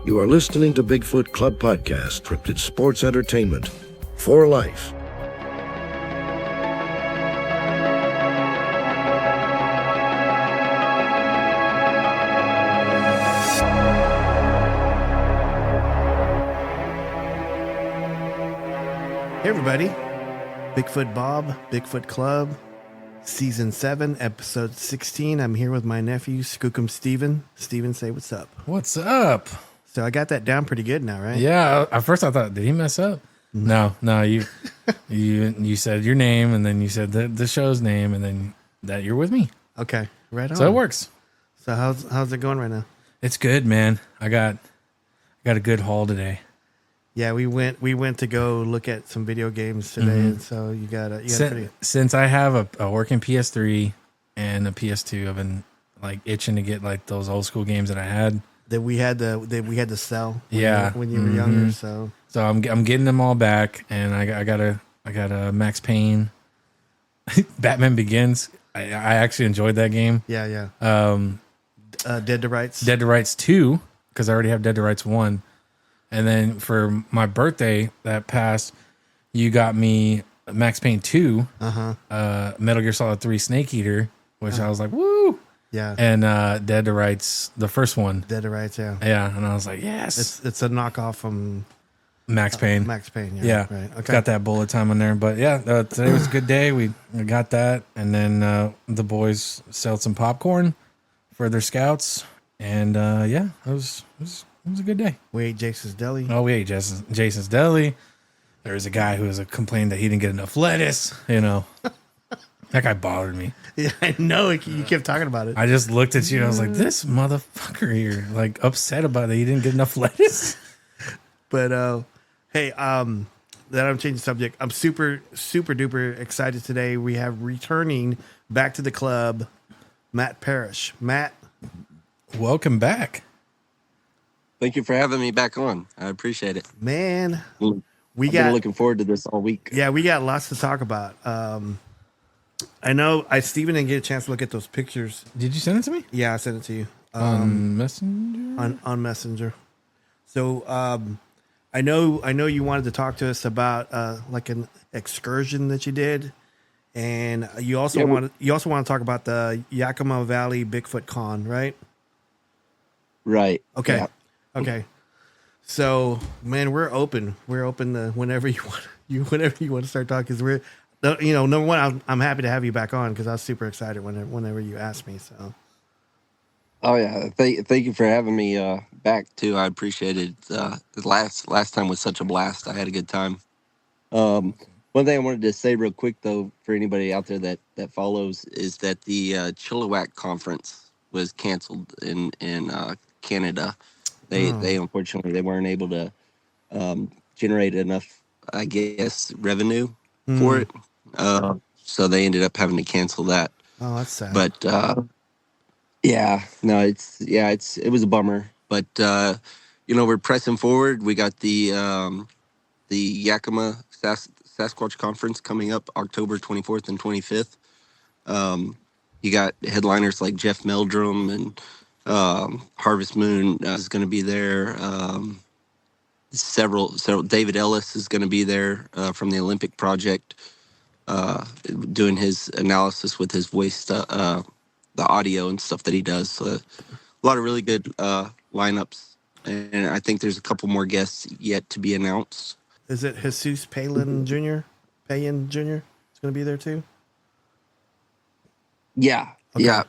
You are listening to Bigfoot Club Podcast, Cryptid Sports Entertainment for life. Hey everybody, Bigfoot Bob, Bigfoot Club, Season 7, Episode 16. I'm here with my nephew, Skookum Steven. Steven, say what's up. What's up? So I got that down pretty good now, right? Yeah, at first I thought, did he mess up? No, you said your name, and then you said the show's name, and then that you're with me. Okay, right on. So it works. So how's it going right now? It's good, man. I got a good haul today. Yeah, we went to go look at some video games today, and so you got since I have a working PS3 and a PS2, I've been like itching to get like those old school games that I had that we had to sell. When you were younger. So I'm getting them all back, and I got a Max Payne, Batman Begins. I actually enjoyed that game. Yeah. Dead to Rights 2, because I already have Dead to Rights 1. And then for my birthday that passed, you got me Max Payne 2, Metal Gear Solid 3 Snake Eater, which I was like, woo! Yeah. And Dead to Rights, the first one. Dead to Rights, yeah. Yeah, and I was like, yes. It's a knockoff from Max Payne. Max Payne, yeah. Right. Okay. Got that bullet time on there. But yeah, today was a good day. We got that. And then the boys sold some popcorn for their scouts. And yeah, it was a good day. We ate Jason's Deli. Oh, we ate Jason's Deli. There was a guy who was complained that he didn't get enough lettuce. You know, that guy bothered me. Yeah, I know. You kept talking about it. I just looked at you and I was like, this motherfucker here, like upset about that he didn't get enough lettuce. But hey, that I'm changing the subject. I'm super, super duper excited today. We have returning back to the club, Matt Parrish. Matt, welcome back. Thank you for having me back on. I appreciate it. Man, I've been looking forward to this all week. Yeah, we got lots to talk about. I know Steven didn't get a chance to look at those pictures. Did you send it to me? Yeah, I sent it to you. On Messenger? On Messenger. So I know you wanted to talk to us about like an excursion that you did. And you also want to talk about the Yakima Valley Bigfoot Con, right? Right. Okay. Yeah. Okay. So, man, we're open. We're open to whenever you want to start talking. Because we're, number one, I'm happy to have you back on because I was super excited whenever you asked me. So. Oh yeah, thank you for having me back too. I appreciate it. The last time was such a blast. I had a good time. One thing I wanted to say real quick though, for anybody out there that follows, is that the Chilliwack conference was canceled in Canada. They unfortunately they weren't able to generate enough, I guess, revenue for it. So they ended up having to cancel that. Oh, that's sad. But it was a bummer. But we're pressing forward. We got the Yakima Sasquatch conference coming up October 24th and 25th. You got headliners like Jeff Meldrum and Harvest Moon is going to be there. Several. David Ellis is going to be there from the Olympic Project, doing his analysis with his voice, the audio and stuff that he does. So a lot of really good lineups, and I think there's a couple more guests yet to be announced. Is it Jesus Payan Jr.? Payan Jr. is going to be there too? Yeah. Okay. Yeah.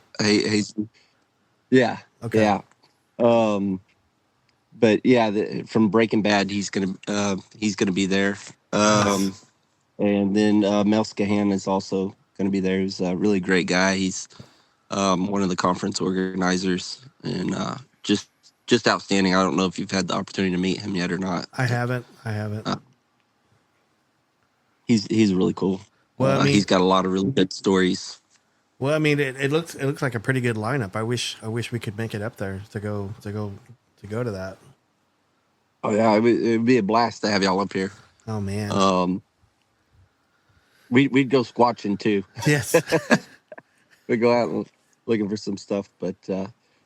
Yeah. Okay. Yeah. But yeah, from Breaking Bad, he's gonna be there. Nice. And then Mel Scahan is also gonna be there. He's a really great guy. He's one of the conference organizers, and just outstanding. I don't know if you've had the opportunity to meet him yet or not. I haven't. He's really cool. Well, I mean, he's got a lot of really good stories. Well, I mean, it looks like a pretty good lineup. I wish we could make it up there to go to that. Oh yeah, it'd be a blast to have y'all up here. Oh man. We'd go squatching too. Yes. We go out looking for some stuff, but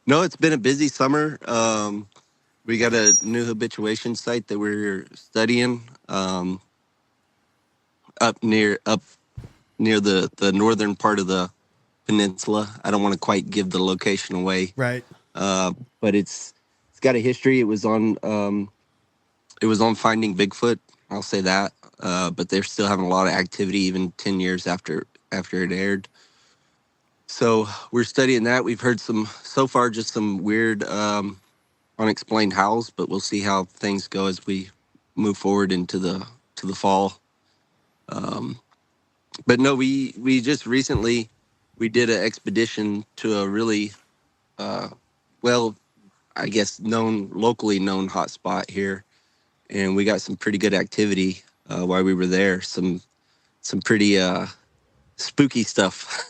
no, it's been a busy summer. we got a new habituation site that we're studying up near the northern part of the peninsula. I don't want to quite give the location away, Right. but it's got a history. It was on finding Bigfoot. I'll say that. But they're still having a lot of activity even 10 years after it aired. So we're studying that. We've heard so far, just some weird, unexplained howls, but we'll see how things go as we move forward into the fall. But no, we just recently we did an expedition to a really, well, I guess locally known hotspot here, and we got some pretty good activity while we were there. Some pretty spooky stuff.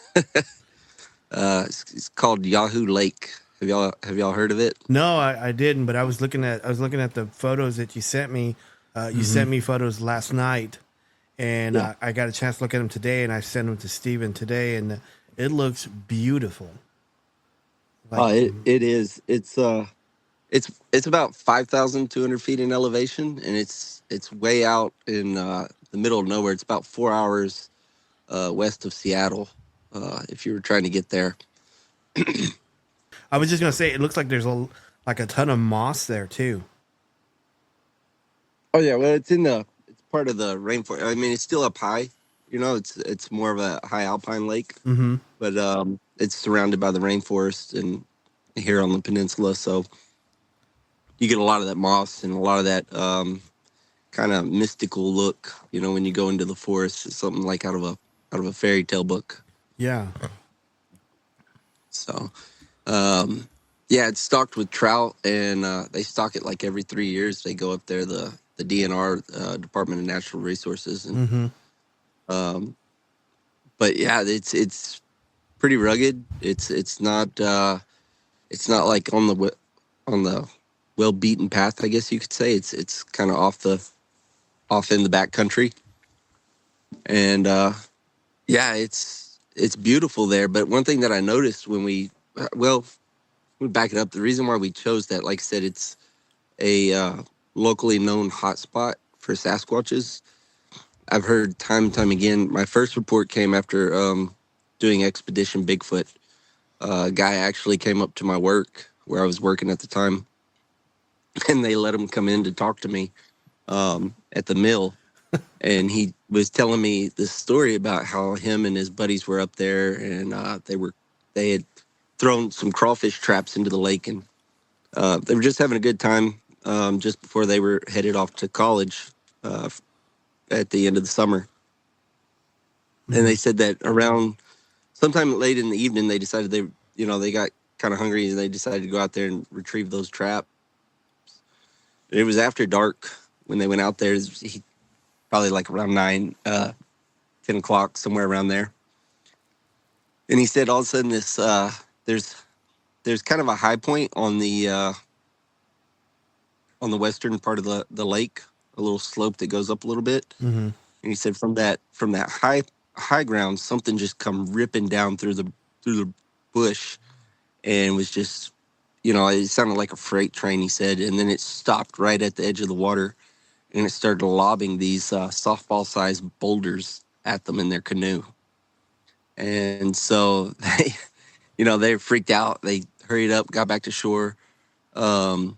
It's called Yahoo Lake. Have y'all heard of it? No, I didn't, but I was looking at the photos that you sent me. You sent me photos last night, and Yeah. I got a chance to look at them today, and I sent them to Steven today, and it looks beautiful. It is. It's about 5,200 feet in elevation, and it's way out in the middle of nowhere. It's about 4 hours west of Seattle. If you were trying to get there. I was just gonna say it looks like there's a ton of moss there too. Oh yeah, well it's part of the rainforest. I mean, it's still up high. It's more of a high alpine lake, but it's surrounded by the rainforest and here on the peninsula. So you get a lot of that moss and a lot of that kind of mystical look. When you go into the forest, it's something like out of a fairy tale book. Yeah. So, yeah, it's stocked with trout, and they stock it like every 3 years. They go up there, the DNR, Department of Natural Resources, and but yeah, it's pretty rugged. It's not like on the well beaten path, I guess you could say. It's kind of off in the back country, and yeah, it's beautiful there. But one thing that I noticed when we back it up. The reason why we chose that, like I said, it's a locally known hotspot for Sasquatches. I've heard time and time again. My first report came after doing Expedition Bigfoot. A guy actually came up to my work where I was working at the time, and they let him come in to talk to me at the mill. And he was telling me this story about how him and his buddies were up there, and they had thrown some crawfish traps into the lake, and they were just having a good time just before they were headed off to college at the end of the summer. And they said that around sometime late in the evening, they decided they got kind of hungry, and they decided to go out there and retrieve those traps. It was after dark when they went out there. Probably like around 10 o'clock, somewhere around there. And he said all of a sudden there's kind of a high point on the western part of the lake, a little slope that goes up a little bit. And he said from that high ground, something just come ripping down through the bush, and was just, it sounded like a freight train, he said. And then it stopped right at the edge of the water, and it started lobbing these softball-sized boulders at them in their canoe. And so they were freaked out. They hurried up, got back to shore. Of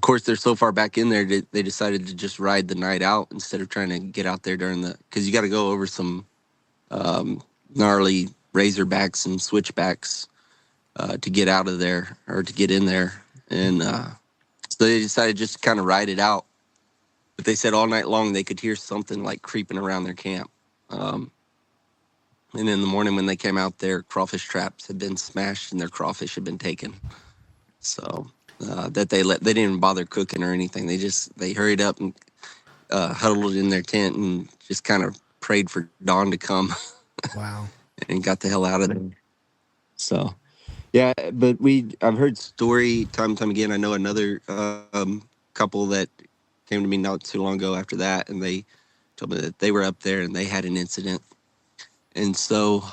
course, they're so far back in there, they decided to just ride the night out instead of trying to get out there because you got to go over some gnarly razorbacks and switchbacks to get out of there or to get in there. And so they decided just to kind of ride it out. But they said all night long they could hear something like creeping around their camp. And in the morning when they came out, their crawfish traps had been smashed and their crawfish had been taken. So that they didn't even bother cooking or anything. They hurried up and huddled in their tent and just kind of prayed for dawn to come. Wow. And got the hell out of there. So, yeah, but I've heard story time and time again. I know another couple that came to me not too long ago after that, and they told me that they were up there and they had an incident. And so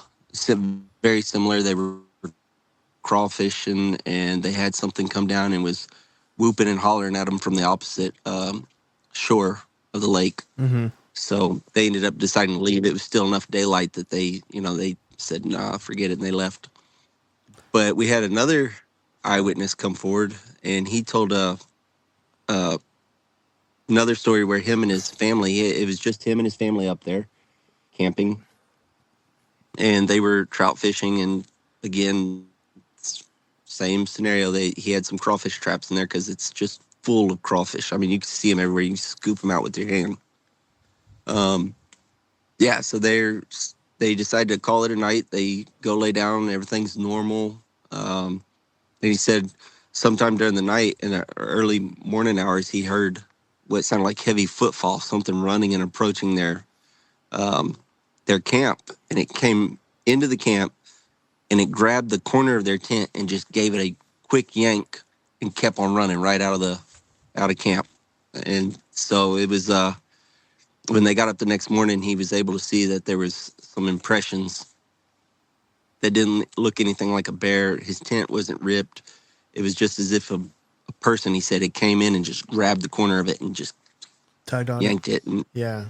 very similar. They were crawfishing, and they had something come down and was whooping and hollering at them from the opposite shore of the lake. Mm-hmm. So they ended up deciding to leave. It was still enough daylight that they said, nah, forget it, and they left. But we had another eyewitness come forward, and he told another story where him and his family, it was just him and his family up there camping, and they were trout fishing. And again, same scenario. He had some crawfish traps in there because it's just full of crawfish. I mean, you can see them everywhere. You can scoop them out with your hand. Yeah, so they decide to call it a night. They go lay down. Everything's normal. And he said sometime during the night in the early morning hours, he heard what sounded like heavy footfall, something running and approaching their camp. And it came into the camp, and it grabbed the corner of their tent and just gave it a quick yank and kept on running right out of camp. And so it was when they got up the next morning, he was able to see that there was some impressions that didn't look anything like a bear. His tent wasn't ripped. It was just as if a person, he said, it came in and just grabbed the corner of it and just Tugged on yanked it. And yeah.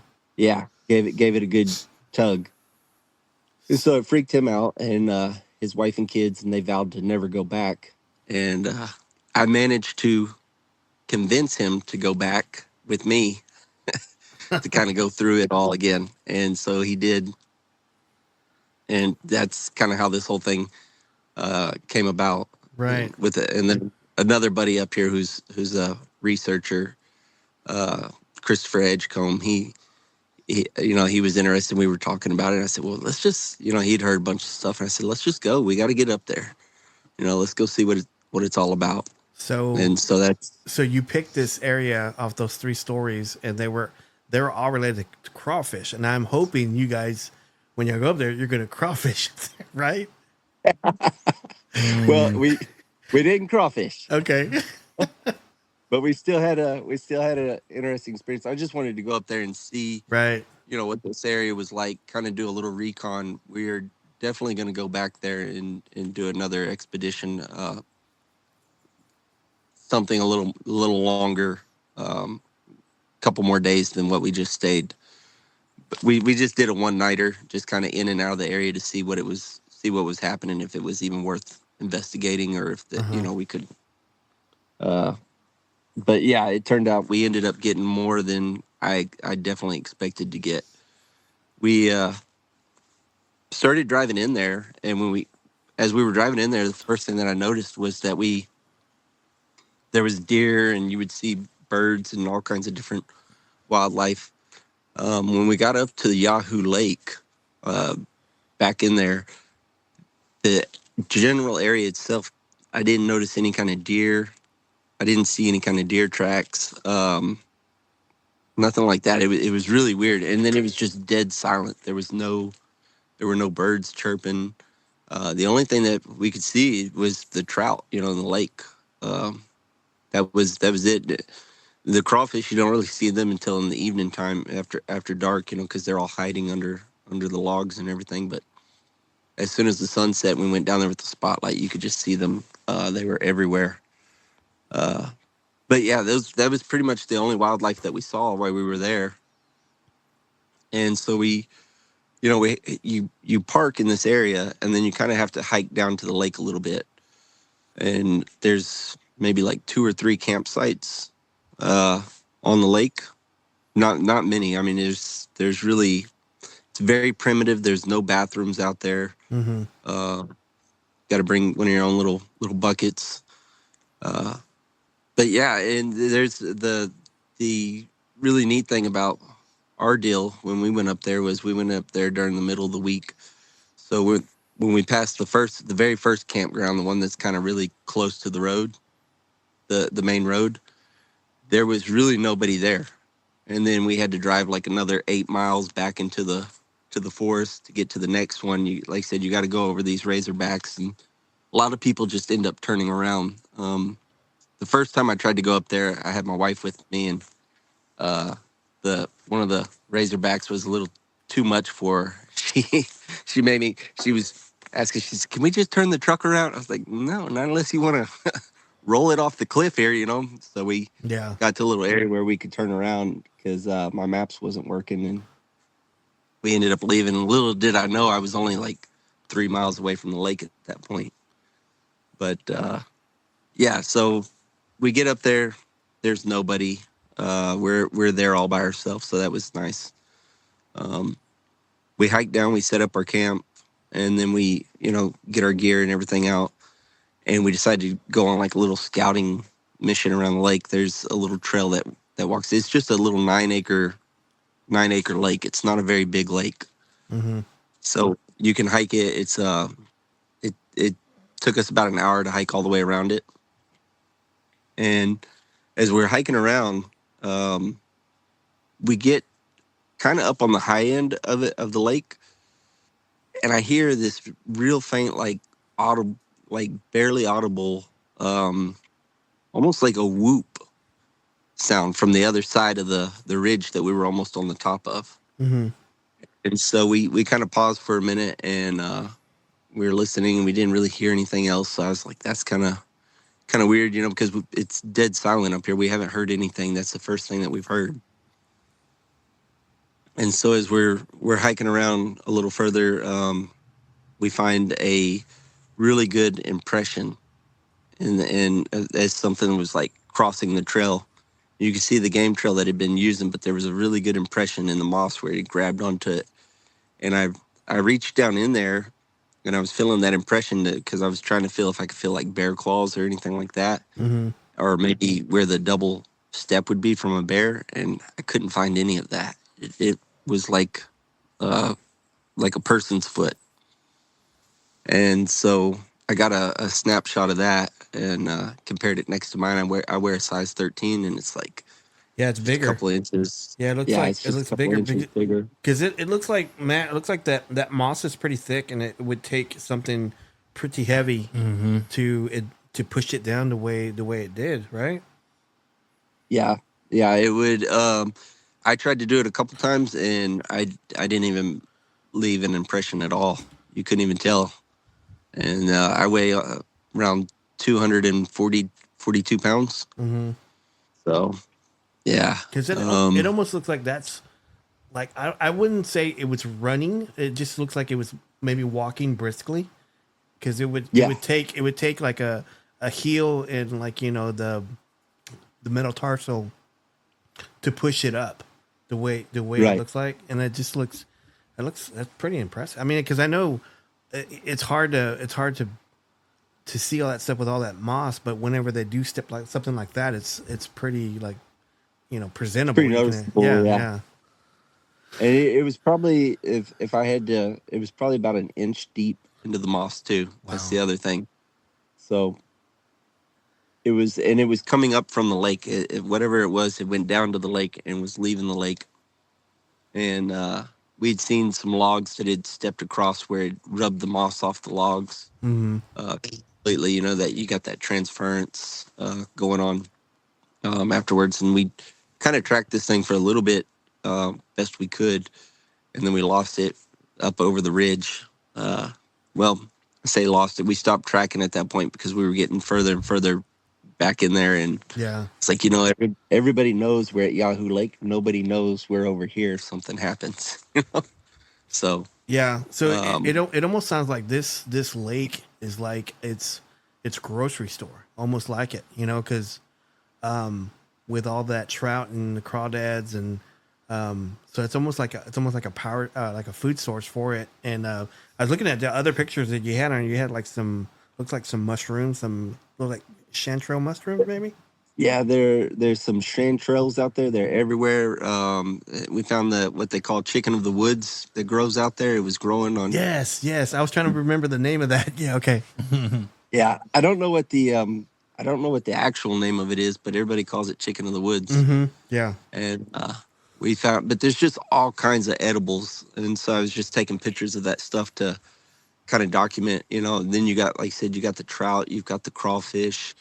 Gave it a good tug. And so it freaked him out, and his wife and kids, and they vowed to never go back. And I managed to convince him to go back with me to kind of go through it all again. And so he did. And that's kind of how this whole thing came about. Right. And then another buddy up here who's a researcher, Christopher Edgecombe, he was interested. We were talking about it. And I said, well, let's just, he'd heard a bunch of stuff. And I said, let's just go. We got to get up there. Let's go see what it's all about. So you picked this area off those 3 stories, and they were all related to crawfish. And I'm hoping you guys, when you go up there, you're going to crawfish, right? Well, we didn't crawfish. Okay. But we still had an interesting experience. I just wanted to go up there and see, right, what this area was like, kind of do a little recon. We're definitely going to go back there and do another expedition, something a little longer, couple more days than what we just stayed. But we just did a one-nighter, just kind of in and out of the area to see what was happening, if it was even worth investigating, or if we could. But yeah, it turned out we ended up getting more than I definitely expected to get. We started driving in there, and as we were driving in there, the first thing that I noticed was that there was deer, and you would see birds and all kinds of different wildlife. When we got up to the Yahoo Lake, back in there, the general area itself, I didn't notice any kind of deer. I didn't see any kind of deer tracks. Nothing like that. It was really weird. And then it was just dead silent. There were no birds chirping. The only thing that we could see was the trout, in the lake. That was it. The crawfish, you don't really see them until in the evening time after dark, because they're all hiding under the logs and everything. But as soon as the sun set, we went down there with the spotlight, you could just see them. They were everywhere. But yeah, that was pretty much the only wildlife that we saw while we were there. And so you park in this area, and then you kind of have to hike down to the lake a little bit. And there's maybe like 2 or 3 campsites on the lake. Not many. I mean, there's really, it's very primitive. There's no bathrooms out there. Mm-hmm. Got to bring one of your own little buckets. But yeah, and there's the really neat thing about our deal when we went up there was we went up there during the middle of the week. So when we passed the very first campground, the one that's kind of really close to the road, the main road, there was really nobody there. And then we had to drive like another 8 miles back into the forest to get to the next one. Like I said, you got to go over these razorbacks, and a lot of people just end up turning around. The first time I tried to go up there, I had my wife with me, and one of the razorbacks was a little too much for her. She was asking, she said, "Can we just turn the truck around?" I was like, "No, not unless you want to roll it off the cliff here, you know. So we Yeah. got to a little area where we could turn around because my maps wasn't working, and we ended up leaving. Little did I know I was only like 3 miles away from the lake at that point. But yeah, so we get up there. There's nobody. We're there all by ourselves, so that was nice. We hiked down. We set up our camp, and then we, get our gear and everything out. And we decided to go on like a little scouting mission around the lake. There's a little trail that walks. It's just a little 9-acre lake. It's not a very big lake, so you can hike it. It's it took us about an hour to hike all the way around it. And as we're hiking around, we get kind of up on the high end of the lake, and I hear this real faint, like audible, like barely audible, almost like a whoop sound from the other side of the ridge that we were almost on the top of. And so we kind of paused for a minute, and we were listening, and we didn't really hear anything else. So I was like, that's kind of weird, because it's dead silent up here. We haven't heard anything. That's the first thing that we've heard. And so as we're hiking around a little further, we find a really good impression, and as something was like crossing the trail. You could see the game trail that had been using, but there was a really good impression in the moss where it grabbed onto it. And I reached down in there, and I was feeling that impression because I was trying to feel if I could feel like bear claws or anything like that, or maybe where the double step would be from a bear, and I couldn't find any of that. It was like a person's foot. And so I got a snapshot of that and compared it next to mine. I wear a size 13, and it's like, Yeah, it's bigger. a couple inches. Yeah, it looks It looks bigger. Because it looks like, Matt, it looks like that moss is pretty thick, and it would take something pretty heavy to push it down the way it did, right? Yeah, it would. I tried to do it a couple times, and I didn't even leave an impression at all. You couldn't even tell. And I weigh around 242 pounds. So, yeah. Because it almost looks like that's like I wouldn't say it was running. It just looks like it was maybe walking briskly. Because it would take like a heel and like the metatarsal to push it up the way Right. it looks like, and that's pretty impressive. I mean, because I know it's hard to see all that stuff with all that moss, but whenever they do step like something like that, it's pretty like presentable. Pretty noticeable. Yeah. And it was probably if I had to, it was probably about an inch deep into the moss too. Wow. That's the other thing. So it was coming up from the lake. Whatever it was, it went down to the lake and was leaving the lake. And we'd seen some logs that had stepped across where it rubbed the moss off the logs completely. That you got that transference going on afterwards. And we kind of tracked this thing for a little bit, best we could, and then we lost it up over the ridge. Well, I say lost it. We stopped tracking at that point because we were getting further and further back in there, and it's like everybody knows we're at Yahoo Lake. Nobody knows we're over here if something happens. So it almost sounds like this lake is like it's grocery store, almost like it, because with all that trout and the crawdads, and so it's almost like a power like a food source for it. And I was looking at the other pictures that you had on. You had like looks like some mushrooms, some look like chanterelle mushrooms, maybe. Yeah, there's some chanterelles out there. They're everywhere. We found what they call chicken of the woods that grows out there. It was growing on. Yes. I was trying to remember the name of that. Yeah. Okay. Yeah, I don't know what the actual name of it is, but everybody calls it chicken of the woods. Yeah. And we found, but there's just all kinds of edibles, and so I was just taking pictures of that stuff to kind of document. And then you got, like I said, you got the trout, you've got the crawfish.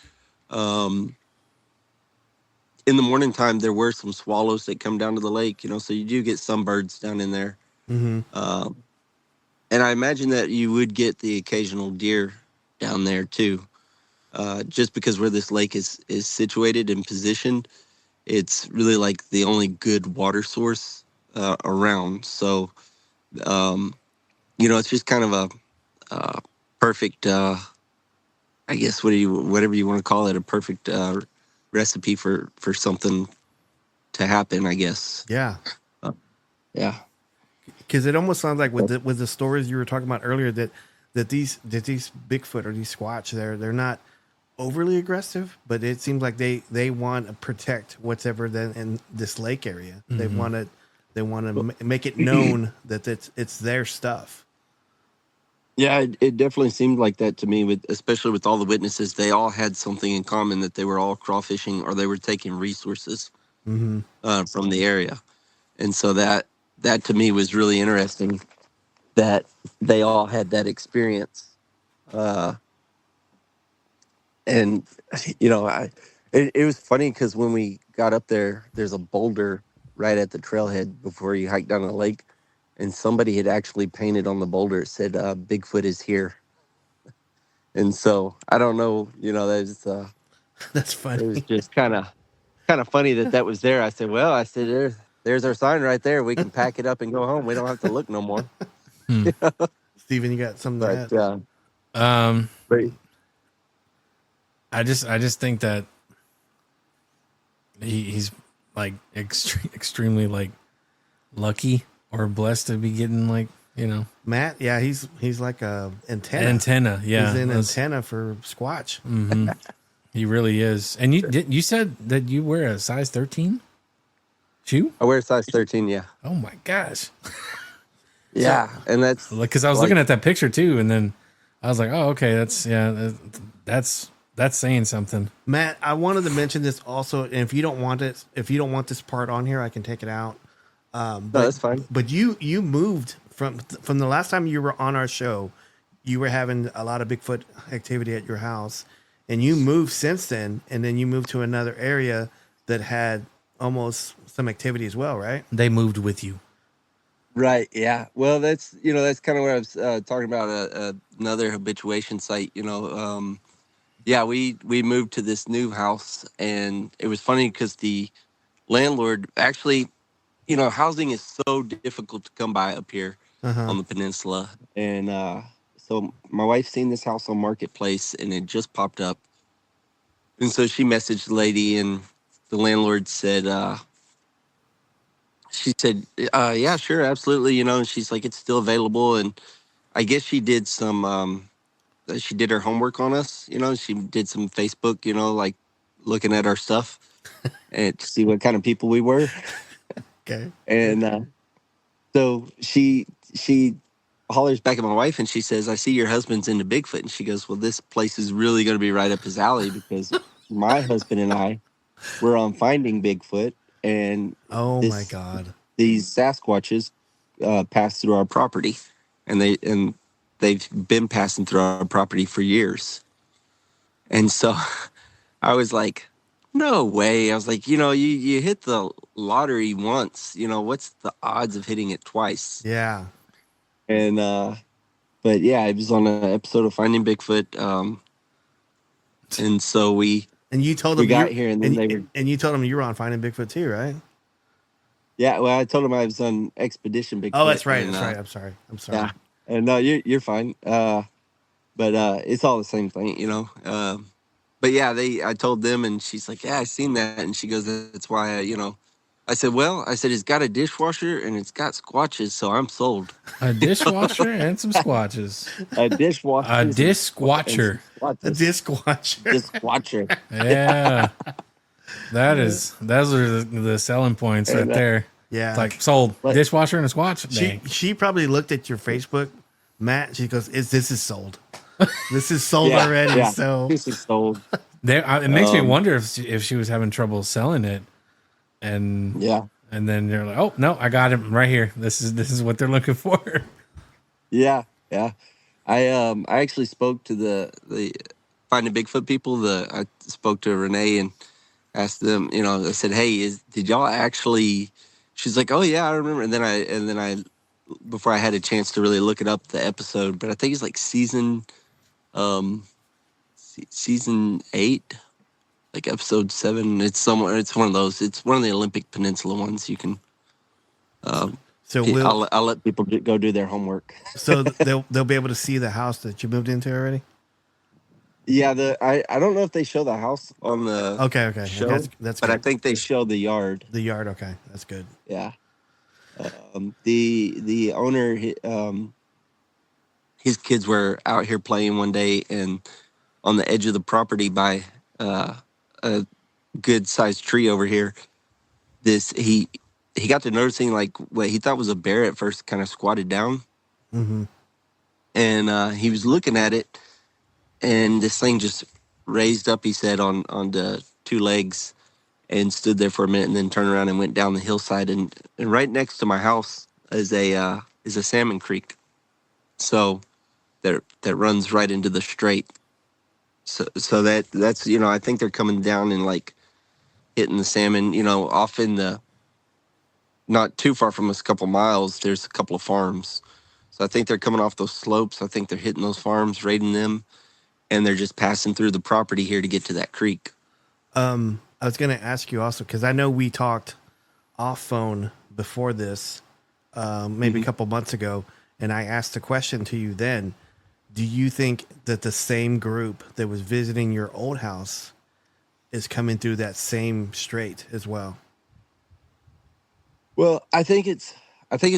In the morning time, there were some swallows that come down to the lake, so you do get some birds down in there. And I imagine that you would get the occasional deer down there too. just because where this lake is situated and positioned, it's really like the only good water source around. So, it's just kind of a perfect, I guess, whatever you want to call it, a perfect recipe for something to happen, I guess. Yeah. Yeah. Because it almost sounds like with the stories you were talking about earlier that these Bigfoot or these Squatch, they're not overly aggressive, but it seems like they want to protect whatever in this lake area. Mm-hmm. They want to make it known that it's their stuff. Yeah, it definitely seemed like that to me. Especially with all the witnesses, they all had something in common, that they were all crawfishing or they were taking resources from the area, and so that to me was really interesting. That they all had that experience, and it was funny because when we got up there, there's a boulder right at the trailhead before you hike down the lake, and somebody had actually painted on the boulder, it said Bigfoot is here. And so I don't know, That's funny. it was just kind of funny that was there. I said, there's our sign right there. We can pack it up and go home. We don't have to look no more. Steven, you got something But to add? but I just think that he's like extremely like lucky or blessed to be getting like, Matt, yeah, he's like a antenna. Antenna, yeah. He's an antenna for Squatch. Mm-hmm. He really is. And you said that you wear a size 13 shoe? I wear a size 13, yeah. Oh my gosh. Yeah, and that's because I was looking at that picture too, and then I was like, oh, okay, that's saying something. Matt, I wanted to mention this also, and if you don't want this part on here, I can take it out. No, that's fine. But you moved from the last time you were on our show. You were having a lot of Bigfoot activity at your house, and you moved since then, and then you moved to another area that had almost some activity as well, right? They moved with you. Right. Yeah. Well, that's kind of what I was talking about, another habituation site. Yeah, we moved to this new house, and it was funny because the landlord actually, housing is so difficult to come by up here on the peninsula, and so my wife seen this house on Marketplace, and it just popped up, and so she messaged the lady, and the landlord said. She said, yeah, sure, absolutely. And she's like, it's still available. And I guess she did she did her homework on us. She did some Facebook, like looking at our stuff and to see what kind of people we were. Okay. And so she hollers back at my wife and she says, I see your husband's into Bigfoot. And she goes, well, this place is really going to be right up his alley because my husband and I were on Finding Bigfoot. And my God, these Sasquatches pass through our property, and they've been passing through our property for years. And so I was like, no way. I was like, you hit the lottery once, what's the odds of hitting it twice? Yeah. And but yeah, it was on an episode of Finding Bigfoot. And so and you told them we got here, and then and you told them you were on Finding Bigfoot too, right? Yeah, well, I told them I was on Expedition Bigfoot. Oh, that's right. That's right. I'm sorry. Yeah, and no, you're fine. But it's all the same thing, But yeah, I told them, and she's like, yeah, I seen that, and she goes, that's why I said, it's got a dishwasher and it's got squatches, so I'm sold. A dishwasher and some squatches. A dishwasher. A dishwatcher. A dishwatcher. Dishwatcher. Yeah. Those are the selling points right there. Yeah. It's like sold. Dishwasher and a squatch. She probably looked at your Facebook, Matt. She goes, this is sold. This is sold already. Yeah. So this is sold. It makes me wonder if she was having trouble selling it. And then they're like, oh no, I got him right here. This is what they're looking for. Yeah. I actually spoke to the Finding Bigfoot people. I spoke to Renee and asked them. I said, hey, did y'all actually? She's like, oh yeah, I remember. And then I before I had a chance to really look it up, the episode, but I think it's like season season 8, like episode 7. It's somewhere. It's one of those. It's one of the Olympic Peninsula ones. You can. So I'll let people go do their homework. so they'll be able to see the house that you moved into already. Yeah, I don't know if they show the house on the Okay, show, that's but good. I think they show the yard. The yard. Okay, that's good. Yeah. The owner, his kids were out here playing one day, and on the edge of the property by a good sized tree over here, he got to noticing like what he thought was a bear at first, kind of squatted down, Mm-hmm. and he was looking at it, and this thing just raised up. He said on the 2 legs, and stood there for a minute, and then turned around and went down the hillside. And right next to my house is a salmon creek, so that runs right into the strait. So that's I think they're coming down and like hitting the salmon. Off in the not too far from us, a couple miles, there's a couple of farms. So I think they're coming off those slopes. I think they're hitting those farms, raiding them, and they're just passing through the property here to get to that creek. I was going to ask you also, because I know we talked off phone before this, maybe a couple months ago, and I asked a question to you then. Do you think that the same group that was visiting your old house is coming through that same strait as well? Well, I think it's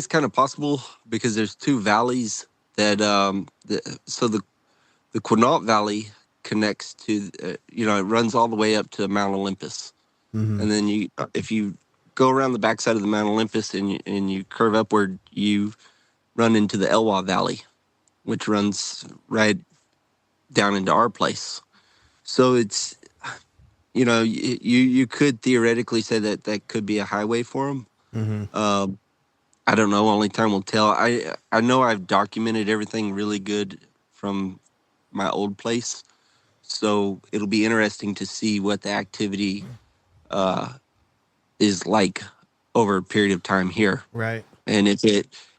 kind of possible because there's 2 valleys that so the Quinault Valley connects to it runs all the way up to Mount Olympus, and then if you go around the backside of the Mount Olympus and you curve upward, you run into the Elwha Valley, which runs right down into our place. So it's you could theoretically say that could be a highway for them. Mm-hmm. I don't know. Only time will tell. I know I've documented everything really good from my old place, so it'll be interesting to see what the activity is like over a period of time here. Right. And if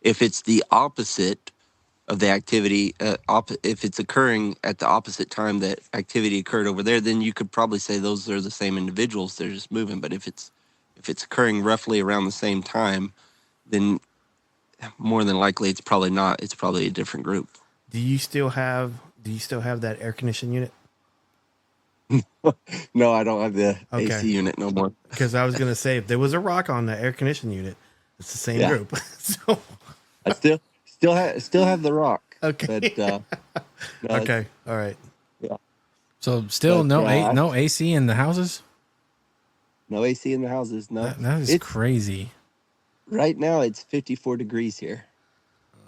it's the opposite of the activity, if it's occurring at the opposite time that activity occurred over there, then you could probably say those are the same individuals. They're just moving. But if it's occurring roughly around the same time, then more than likely it's probably not. It's probably a different group. Do you still have that air conditioning unit? No, I don't have the Okay. AC unit no more. Because I was going to say, if there was a rock on the air conditioning unit, it's the same group. So I still have the rock. okay. But, no, okay. All right. Yeah. So still But, no AC in the houses? No AC in the houses. No. That is crazy. Right now it's 54 degrees here.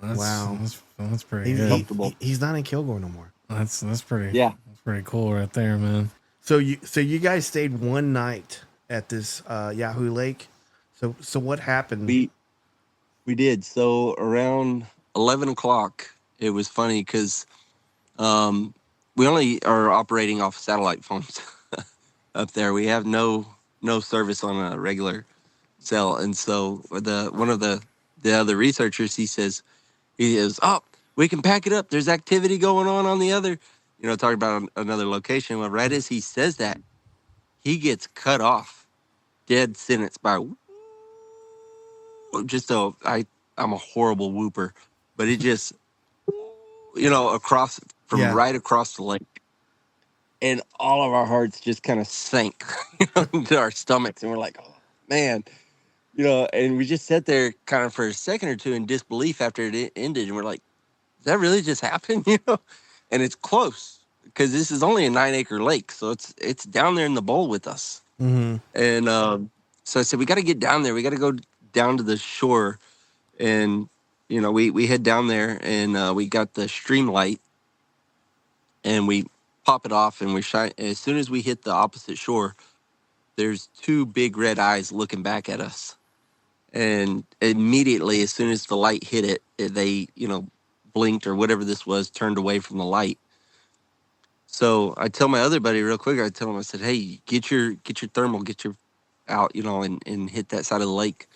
Wow. That's pretty He- good. Comfortable. he's not in Kilgore no more. That's pretty. Yeah. That's pretty cool right there, man. So you guys stayed one night at this Yahoo Lake. So what happened? We did. So around 11 o'clock, it was funny because we only are operating off satellite phones up there. We have no service on a regular cell. And so one of the other researchers, he says, oh, we can pack it up. There's activity going on the other, talking about another location. Well, right as he says that, he gets cut off, dead sentence by I'm a horrible whooper, but it just, across right across the lake. And all of our hearts just kind of sank into our stomachs. And we're like, oh, man, and we just sat there kind of for a second or two in disbelief after it ended. And we're like, did that really just happen? And it's close because this is only a 9-acre lake. So it's down there in the bowl with us. Mm-hmm. And so I said, we got to get down there. We got to go down to the shore. And, we head down there and we got the stream light and we pop it off and we shine. As soon as we hit the opposite shore, there's 2 big red eyes looking back at us. And immediately, as soon as the light hit it, they, blinked or whatever this was, turned away from the light. So I tell my other buddy real quick, I tell him, I said, hey, get your thermal, get your out, and hit that side of the lake.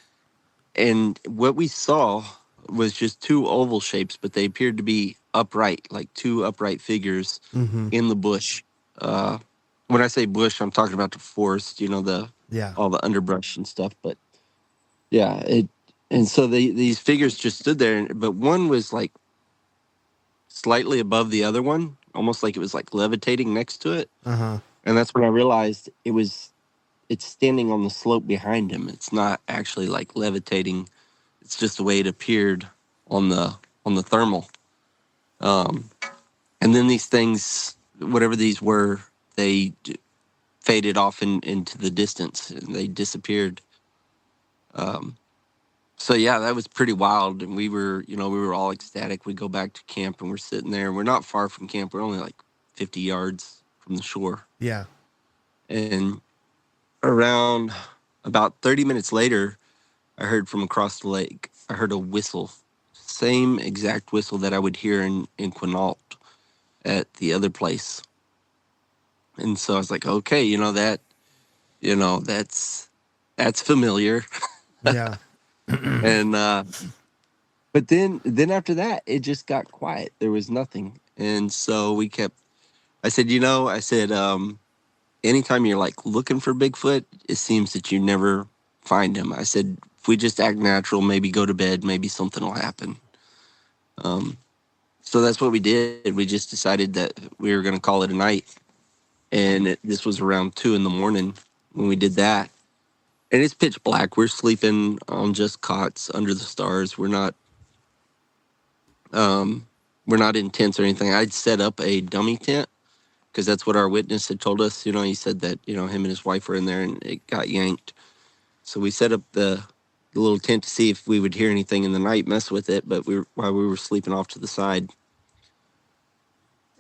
And what we saw was just 2 oval shapes, but they appeared to be upright, like 2 upright figures Mm-hmm. in the bush. when I say bush, I'm talking about the forest, Yeah. all the underbrush and stuff. But yeah, and so these figures just stood there, but one was like slightly above the other one, almost like it was like levitating next to it. Uh-huh. And that's when I realized it's standing on the slope behind him. It's not actually like levitating. It's just the way it appeared on the thermal. Um, and then these things, whatever these were, they faded off into the distance and they disappeared. Um, so yeah, that was pretty wild. And we were all ecstatic. We go back to camp and we're sitting there. We're not far from camp. We're only like 50 yards from the shore. Yeah. And around about 30 minutes later, I heard from across the lake, I heard a whistle, same exact whistle that I would hear in Quinault at the other place. And so I was like, okay, that's familiar. Yeah. And but then after that, it just got quiet. There was nothing. And so I said, anytime you're like looking for Bigfoot, it seems that you never find him. I said, if we just act natural, maybe go to bed, maybe something will happen. So that's what we did. We just decided that we were going to call it a night. And this was around 2 a.m. when we did that. And it's pitch black. We're sleeping on just cots under the stars. We're not in tents or anything. I'd set up a dummy tent because that's what our witness had told us. He said that, him and his wife were in there and it got yanked. So we set up the little tent to see if we would hear anything in the night, mess with it. But while we were sleeping off to the side.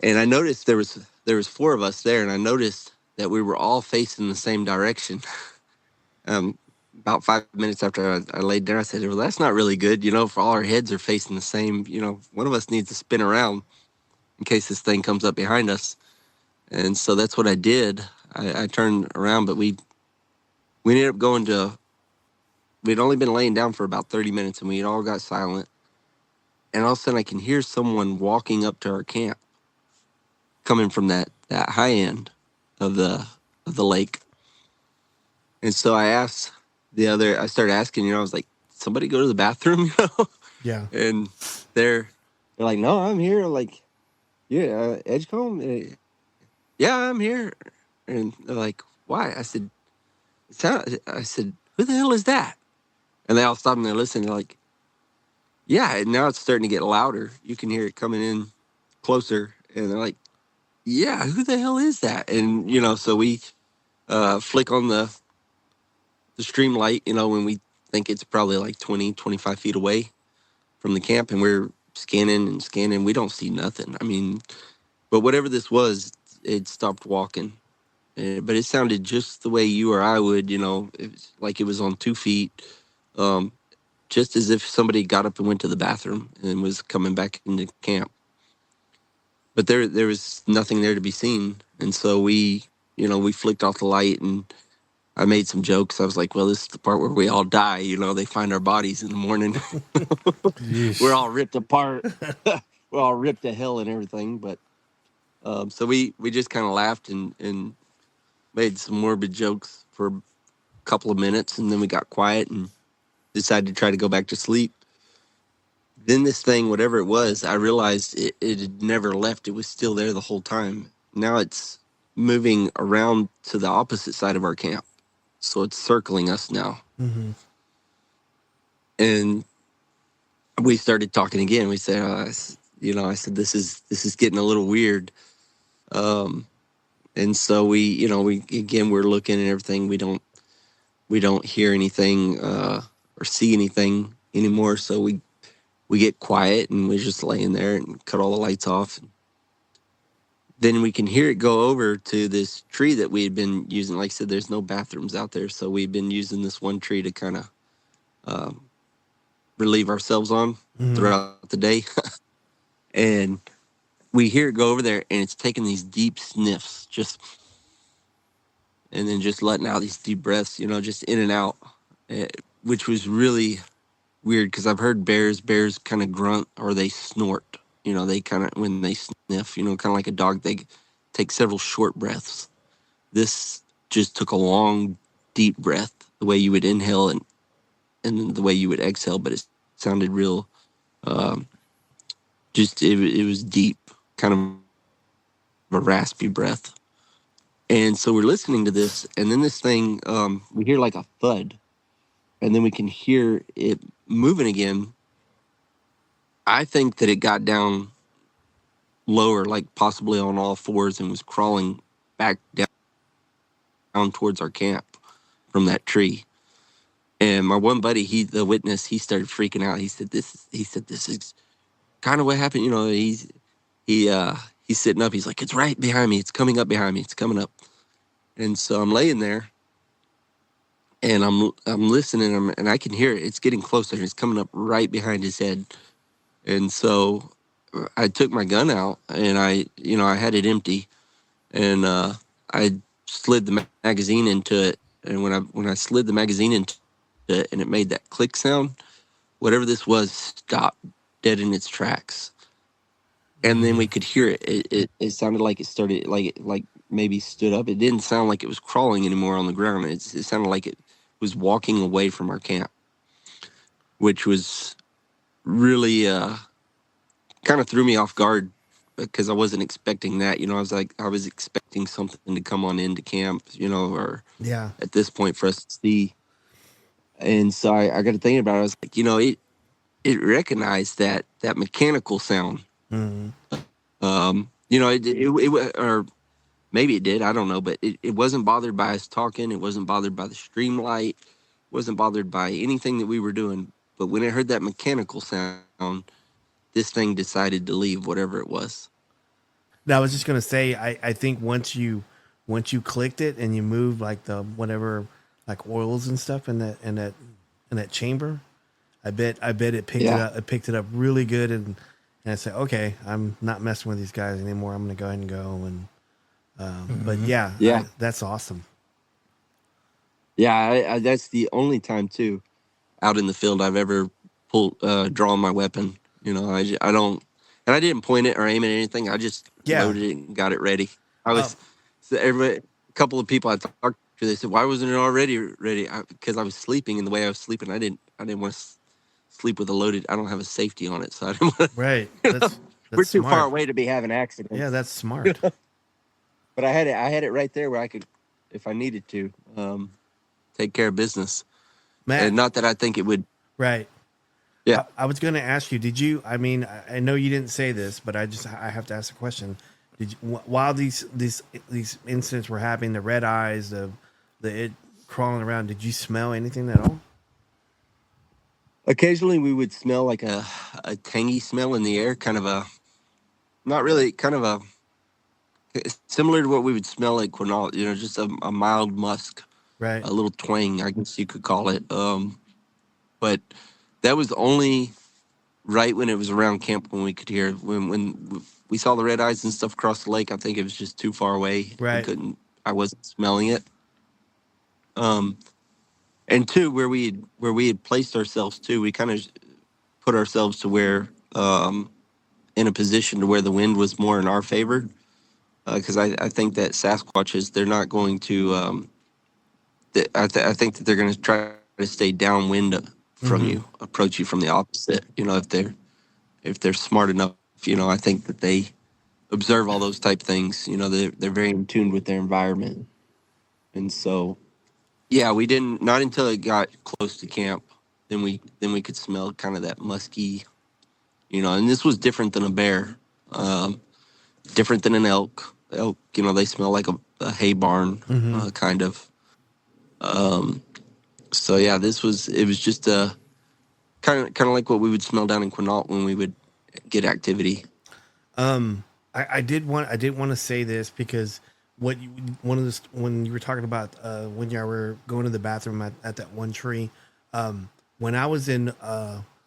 And I noticed there was 4 of us there, and I noticed that we were all facing the same direction. About 5 minutes after I laid down, I said, well, that's not really good, if all our heads are facing the same, one of us needs to spin around in case this thing comes up behind us. And so that's what I did. I turned around, but we ended up we'd only been laying down for about 30 minutes, and we all got silent. And all of a sudden I can hear someone walking up to our camp, coming from that high end of the lake. And so I started asking, I was like, somebody go to the bathroom, Yeah. And they're like, no, I'm here. Like, yeah, Edgecombe? Yeah, I'm here. And they're like, why? I said, who the hell is that? And they all stopped and they're listening. They're like, yeah, and now it's starting to get louder. You can hear it coming in closer. And they're like, yeah, who the hell is that? And, so we flick on the stream light, when we think it's probably like 20, 25 feet away from the camp, and we're scanning and scanning. We don't see nothing. I mean, but whatever this was, it stopped walking. But it sounded just the way you or I would, it was like it was on 2 feet, just as if somebody got up and went to the bathroom and was coming back into camp. But there was nothing there to be seen. And so we flicked off the light, and I made some jokes. I was like, well, this is the part where we all die. They find our bodies in the morning. We're all ripped apart. We're all ripped to hell and everything. But so we just kind of laughed and made some morbid jokes for a couple of minutes. And then we got quiet and decided to try to go back to sleep. Then this thing, whatever it was, I realized it had never left. It was still there the whole time. Now it's moving around to the opposite side of our camp. So it's circling us now. Mm-hmm. And we started talking again. We said, I said, this is getting a little weird. And so we're looking and everything. We don't hear anything or see anything anymore. So we get quiet and we're just laying there and cut all the lights off. Then we can hear it go over to this tree that we had been using. Like I said, there's no bathrooms out there. So we've been using this one tree to kind of relieve ourselves on throughout the day. And we hear it go over there, and it's taking these deep sniffs, and then just letting out these deep breaths, just in and out, which was really weird because I've heard bears kind of grunt or they snort. They kind of, when they sniff, kind of like a dog, they take several short breaths. This just took a long, deep breath, the way you would inhale and the way you would exhale, but it sounded real. It was deep, kind of a raspy breath. And so we're listening to this, and then this thing, we hear like a thud, and then we can hear it moving again. I think that it got down lower, like possibly on all fours, and was crawling back down towards our camp from that tree. And my one buddy, the witness, he started freaking out. He said, this is kind of what happened. You know, he's sitting up. He's like, it's right behind me. It's coming up behind me. It's coming up. And so I'm laying there, and I'm listening, and I can hear it. It's getting closer. It's coming up right behind his head. And so I took my gun out, and I had it empty, and I slid the magazine into it. And when I slid the magazine into it, and it made that click sound, whatever this was stopped dead in its tracks. And then we could hear it. It sounded like it started, like maybe stood up. It didn't sound like it was crawling anymore on the ground. It sounded like it was walking away from our camp, which was really kind of threw me off guard, because I wasn't expecting that. You know, I was expecting something to come on into camp, you know, or at this point for us to see. And so I got to thinking about it. I was like, you know, it recognized that mechanical sound. Mm-hmm. You know, it or maybe it did, I don't know, but it wasn't bothered by us talking. It wasn't bothered by the stream light. It wasn't bothered by anything that we were doing. But when it heard that mechanical sound, this thing decided to leave, whatever it was. Now, I was just gonna say, I think once you clicked it and you moved like the whatever, like oils and stuff in that chamber, I bet it picked it up. It picked it up really good, and I said, okay, I'm not messing with these guys anymore. I'm gonna go ahead and go. And but that's awesome. Yeah, I that's the only time too, out in the field, I've ever drawn my weapon. You know, I don't, and I didn't point it or aim at anything. I just loaded it and got it ready. I was a couple of people I talked to, they said, why wasn't it already ready? Because I was sleeping, and the way I was sleeping, I didn't want to sleep with a loaded. I don't have a safety on it, so I didn't want to. Right, we're too far away to be having accidents. Yeah, that's smart. But I had it right there where I could, if I needed to, take care of business. Matt, and not that I think it would. Right. Yeah. I was going to ask you, did you, I mean, I know you didn't say this, but I have to ask the question. Did you, while these incidents were happening, the red eyes, the it crawling around, did you smell anything at all? Occasionally we would smell like a tangy smell in the air, kind of a, not really, kind of a, similar to what we would smell like quinol, you know, just a mild musk, right? A little twang, I guess you could call it. But that was only right when it was around camp when we could hear. When we saw the red eyes and stuff across the lake, I think it was just too far away. Right. I wasn't smelling it. And two, where we had placed ourselves too, we kind of put ourselves to where, in a position to where the wind was more in our favor. Because I think that Sasquatches, they're not going to, I think that they're going to try to stay downwind from you, approach you from the opposite. You know, if they're smart enough, you know, I think that they observe all those type things. You know, they're very in tune with their environment. And so, yeah, we didn't, not until it got close to camp, then we could smell kind of that musky, you know, and this was different than a bear, different than an elk. Elk, you know, they smell like a hay barn, kind of. So yeah, it was just kind of like what we would smell down in Quinault when we would get activity. I did want to say this because when you were talking about when you were going to the bathroom at that one tree, when I was in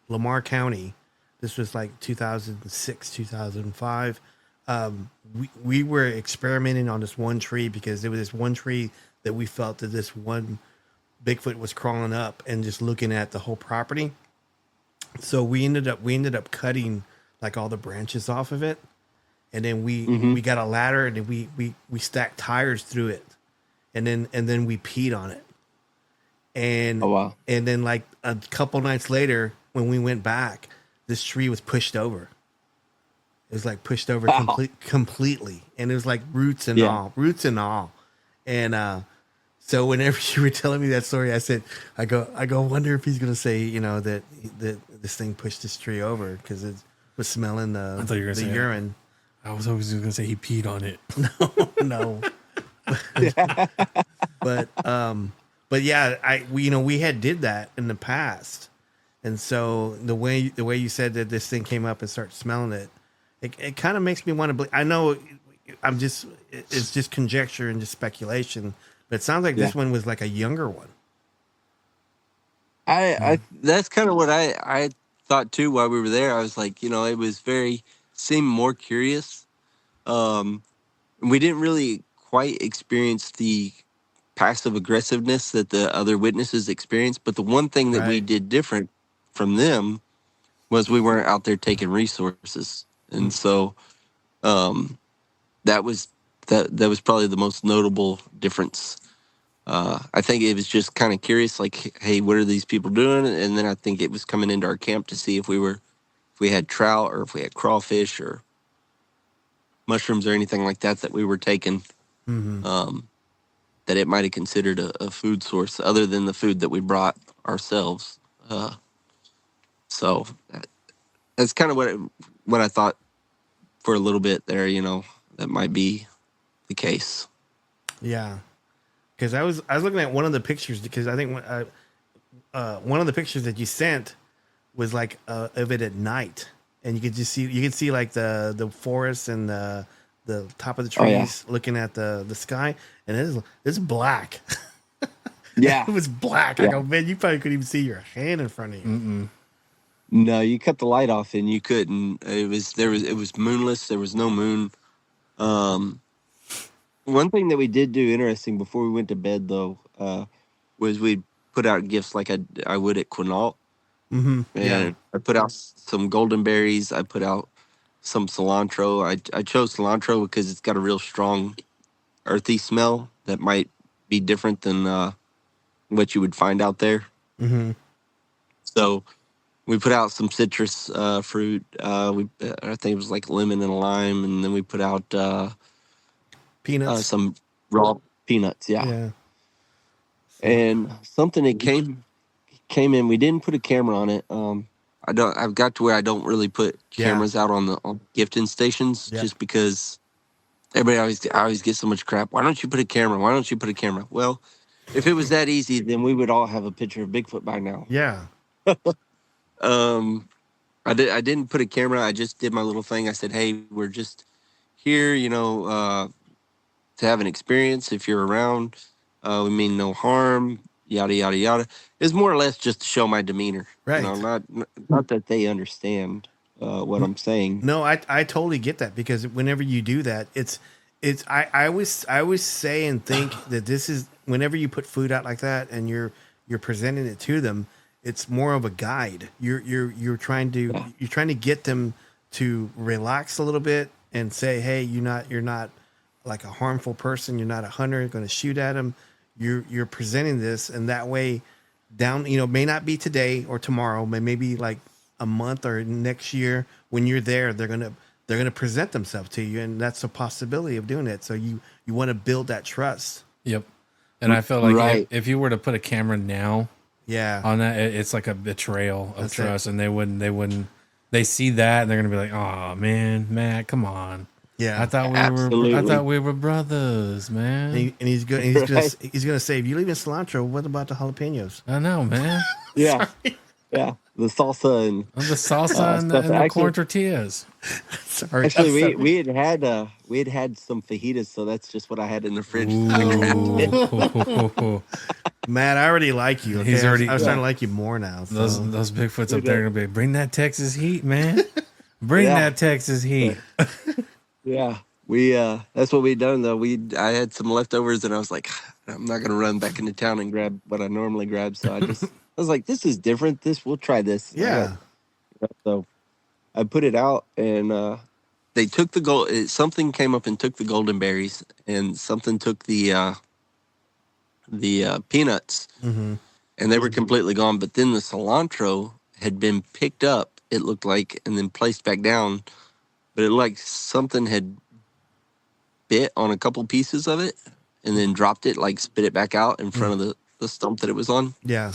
Lamar County, this was like 2006, 2005. We were experimenting on this one tree because there was this one tree that we felt that this one Bigfoot was crawling up and just looking at the whole property. So we ended up cutting like all the branches off of it. and then we got a ladder, and then we stacked tires through it, and then we peed on it. And Oh, wow. And then like a couple nights later, when we went back, this tree was pushed over. It was like pushed over completely, and it was like roots and all. And so whenever you were telling me that story, I said, I go, wonder if he's gonna say, that this thing pushed this tree over because it was smelling I thought you were gonna say urine. I was always gonna say he peed on it. No. But yeah, we had did that in the past, and so the way you said that this thing came up and started smelling it kind of makes me want to believe. I know it's just conjecture and just speculation, but it sounds like this one was like a younger one. I that's kind of what I thought too while we were there. I was like, it was seemed more curious. We didn't really quite experience the passive aggressiveness that the other witnesses experienced, but the one thing that we did different from them was we weren't out there taking resources, and so that was probably the most notable difference. I think it was just kind of curious, like, hey, what are these people doing? And then I think it was coming into our camp to see if we had trout or if we had crawfish or mushrooms or anything like that we were taking. That it might have considered a food source other than the food that we brought ourselves. So that's kind of what I thought for a little bit there. That might be the case. Yeah, because I was looking at one of the pictures, because I think one of the pictures that you sent was like of it at night, and you could see like the forest and the top of the trees looking at the sky, and it's black. Yeah, it was black. I go, man, you probably couldn't even see your hand in front of you. Mm-mm. No, you cut the light off and you couldn't. It was moonless. There was no moon. One thing that we did do interesting before we went to bed though was we put out gifts like I would at Quinault. Mm-hmm. And I put out some golden berries. I put out some cilantro. I chose cilantro because it's got a real strong earthy smell that might be different than what you would find out there. Mm-hmm. So we put out some citrus fruit. I think it was like lemon and lime, and then we put out peanuts, some raw peanuts. Yeah. And something that came in. We didn't put a camera on it. I've got to where I don't really put cameras out on gifting stations just because everybody always gets so much crap. Why don't you put a camera? Why don't you put a camera? Well, if it was that easy, then we would all have a picture of Bigfoot by now. Yeah. I didn't put a camera. I just did my little thing. I said, hey, we're just here, to have an experience. If you're around, we mean no harm. Yada yada yada. It's more or less just to show my demeanor, right? Not that they understand what I'm saying. No, I totally get that, because whenever you do that, I always say and think that this is, whenever you put food out like that and you're presenting it to them, it's more of a guide. You're trying to get them to relax a little bit and say, hey, you're not like a harmful person. You're not a hunter going to shoot at them. You're presenting this, and that way down, may not be today or tomorrow, maybe like a month or next year when you're there, they're going to present themselves to you. And that's a possibility of doing it. So you want to build that trust. Yep. And I feel like if you were to put a camera now on that, it's like a betrayal of trust. And they see that and they're going to be like, oh man, Matt, come on. Yeah, I thought we were brothers, man. And he's good. He's gonna say, if you leave in cilantro, what about the jalapenos? I know, man. Yeah, yeah. The salsa and the corn tortillas. Sorry. Actually, we had some fajitas, so that's just what I had in the fridge. Matt, I already like you. Okay? I was starting to like you more now. So. Those Bigfoots up there are gonna be, bring that Texas heat, man. Bring that Texas heat. Yeah, we that's what we done though. I had some leftovers and I was like, I'm not gonna run back into town and grab what I normally grab. So I was like, this is different. We'll try this. Yeah. So I put it out and they took the gold. Something came up and took the golden berries, and something took the peanuts, Mm-hmm. and they were completely gone. But then the cilantro had been picked up, it looked like, and then placed back down. But it looked like something had bit on a couple pieces of it and then dropped it, like spit it back out in front of the stump that it was on. Yeah.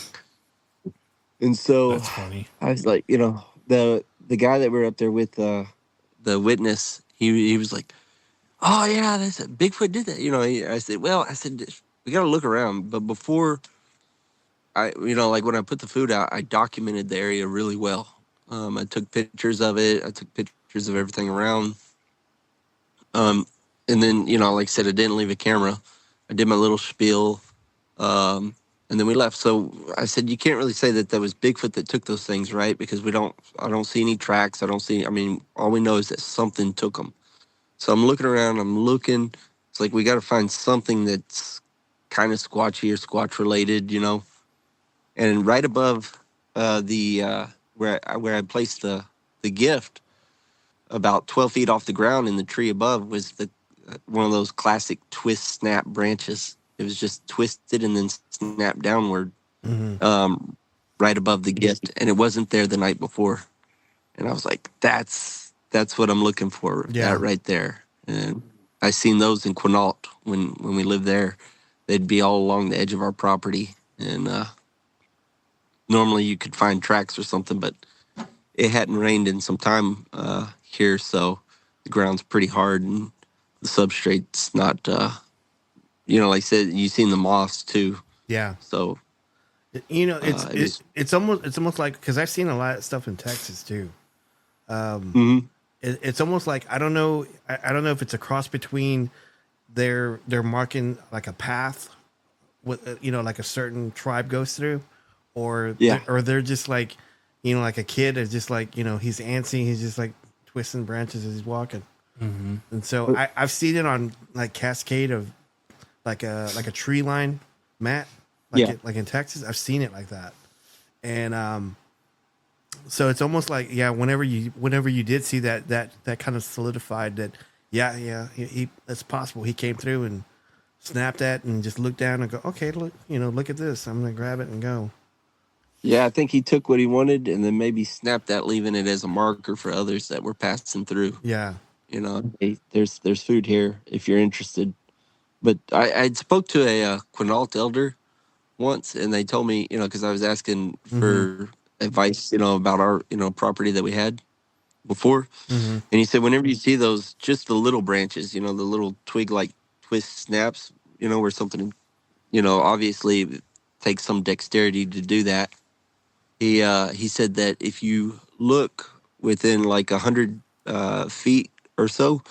And so That's funny. I was like, the guy that we were up there with, the witness, he was like, oh yeah, that's Bigfoot did that. I said, we got to look around. But before like when I put the food out, I documented the area really well. I took pictures of it. I took pictures of everything around. And then, like I said, I didn't leave a camera. I did my little spiel. And then we left. So I said, you can't really say that was Bigfoot that took those things, right? Because I don't see any tracks. All we know is that something took them. So I'm looking around, it's like, we got to find something that's kind of squatchy or squatch related, and right above, where I placed the gift, about 12 feet off the ground in the tree above, was one of those classic twist snap branches. It was just twisted and then snapped downward, right above the gift, and it wasn't there the night before. And I was like, that's what I'm looking for. Yeah. That right there. And I seen those in Quinault when we lived there. They'd be all along the edge of our property, and normally you could find tracks or something, but it hadn't rained in some time here, so the ground's pretty hard and the substrate's not, like I said, you've seen the moss too. Yeah. So, it's almost like, because I've seen a lot of stuff in Texas too. It's almost like, I don't know if it's a cross between they're marking like a path with, like a certain tribe goes through, or they're just like, like a kid is just like, he's antsy, he's just like twisting branches as he's walking. Mm-hmm. And so I've seen it on like Cascade of like a tree line, Matt, like in Texas. I've seen it like that. And so it's almost like, whenever you did see that kind of solidified that, he it's possible he came through and snapped that and just looked down and go, okay, look at this, I'm gonna grab it and go. Yeah, I think he took what he wanted and then maybe snapped that, leaving it as a marker for others that were passing through. Yeah. Hey, there's food here if you're interested. But I spoke to a Quinault elder once, and they told me, because I was asking for advice, about our, property that we had before. And he said, whenever you see those, just the little branches, the little twig-like twist snaps, where something, obviously it takes some dexterity to do that. He said that if you look within like 100 feet or so,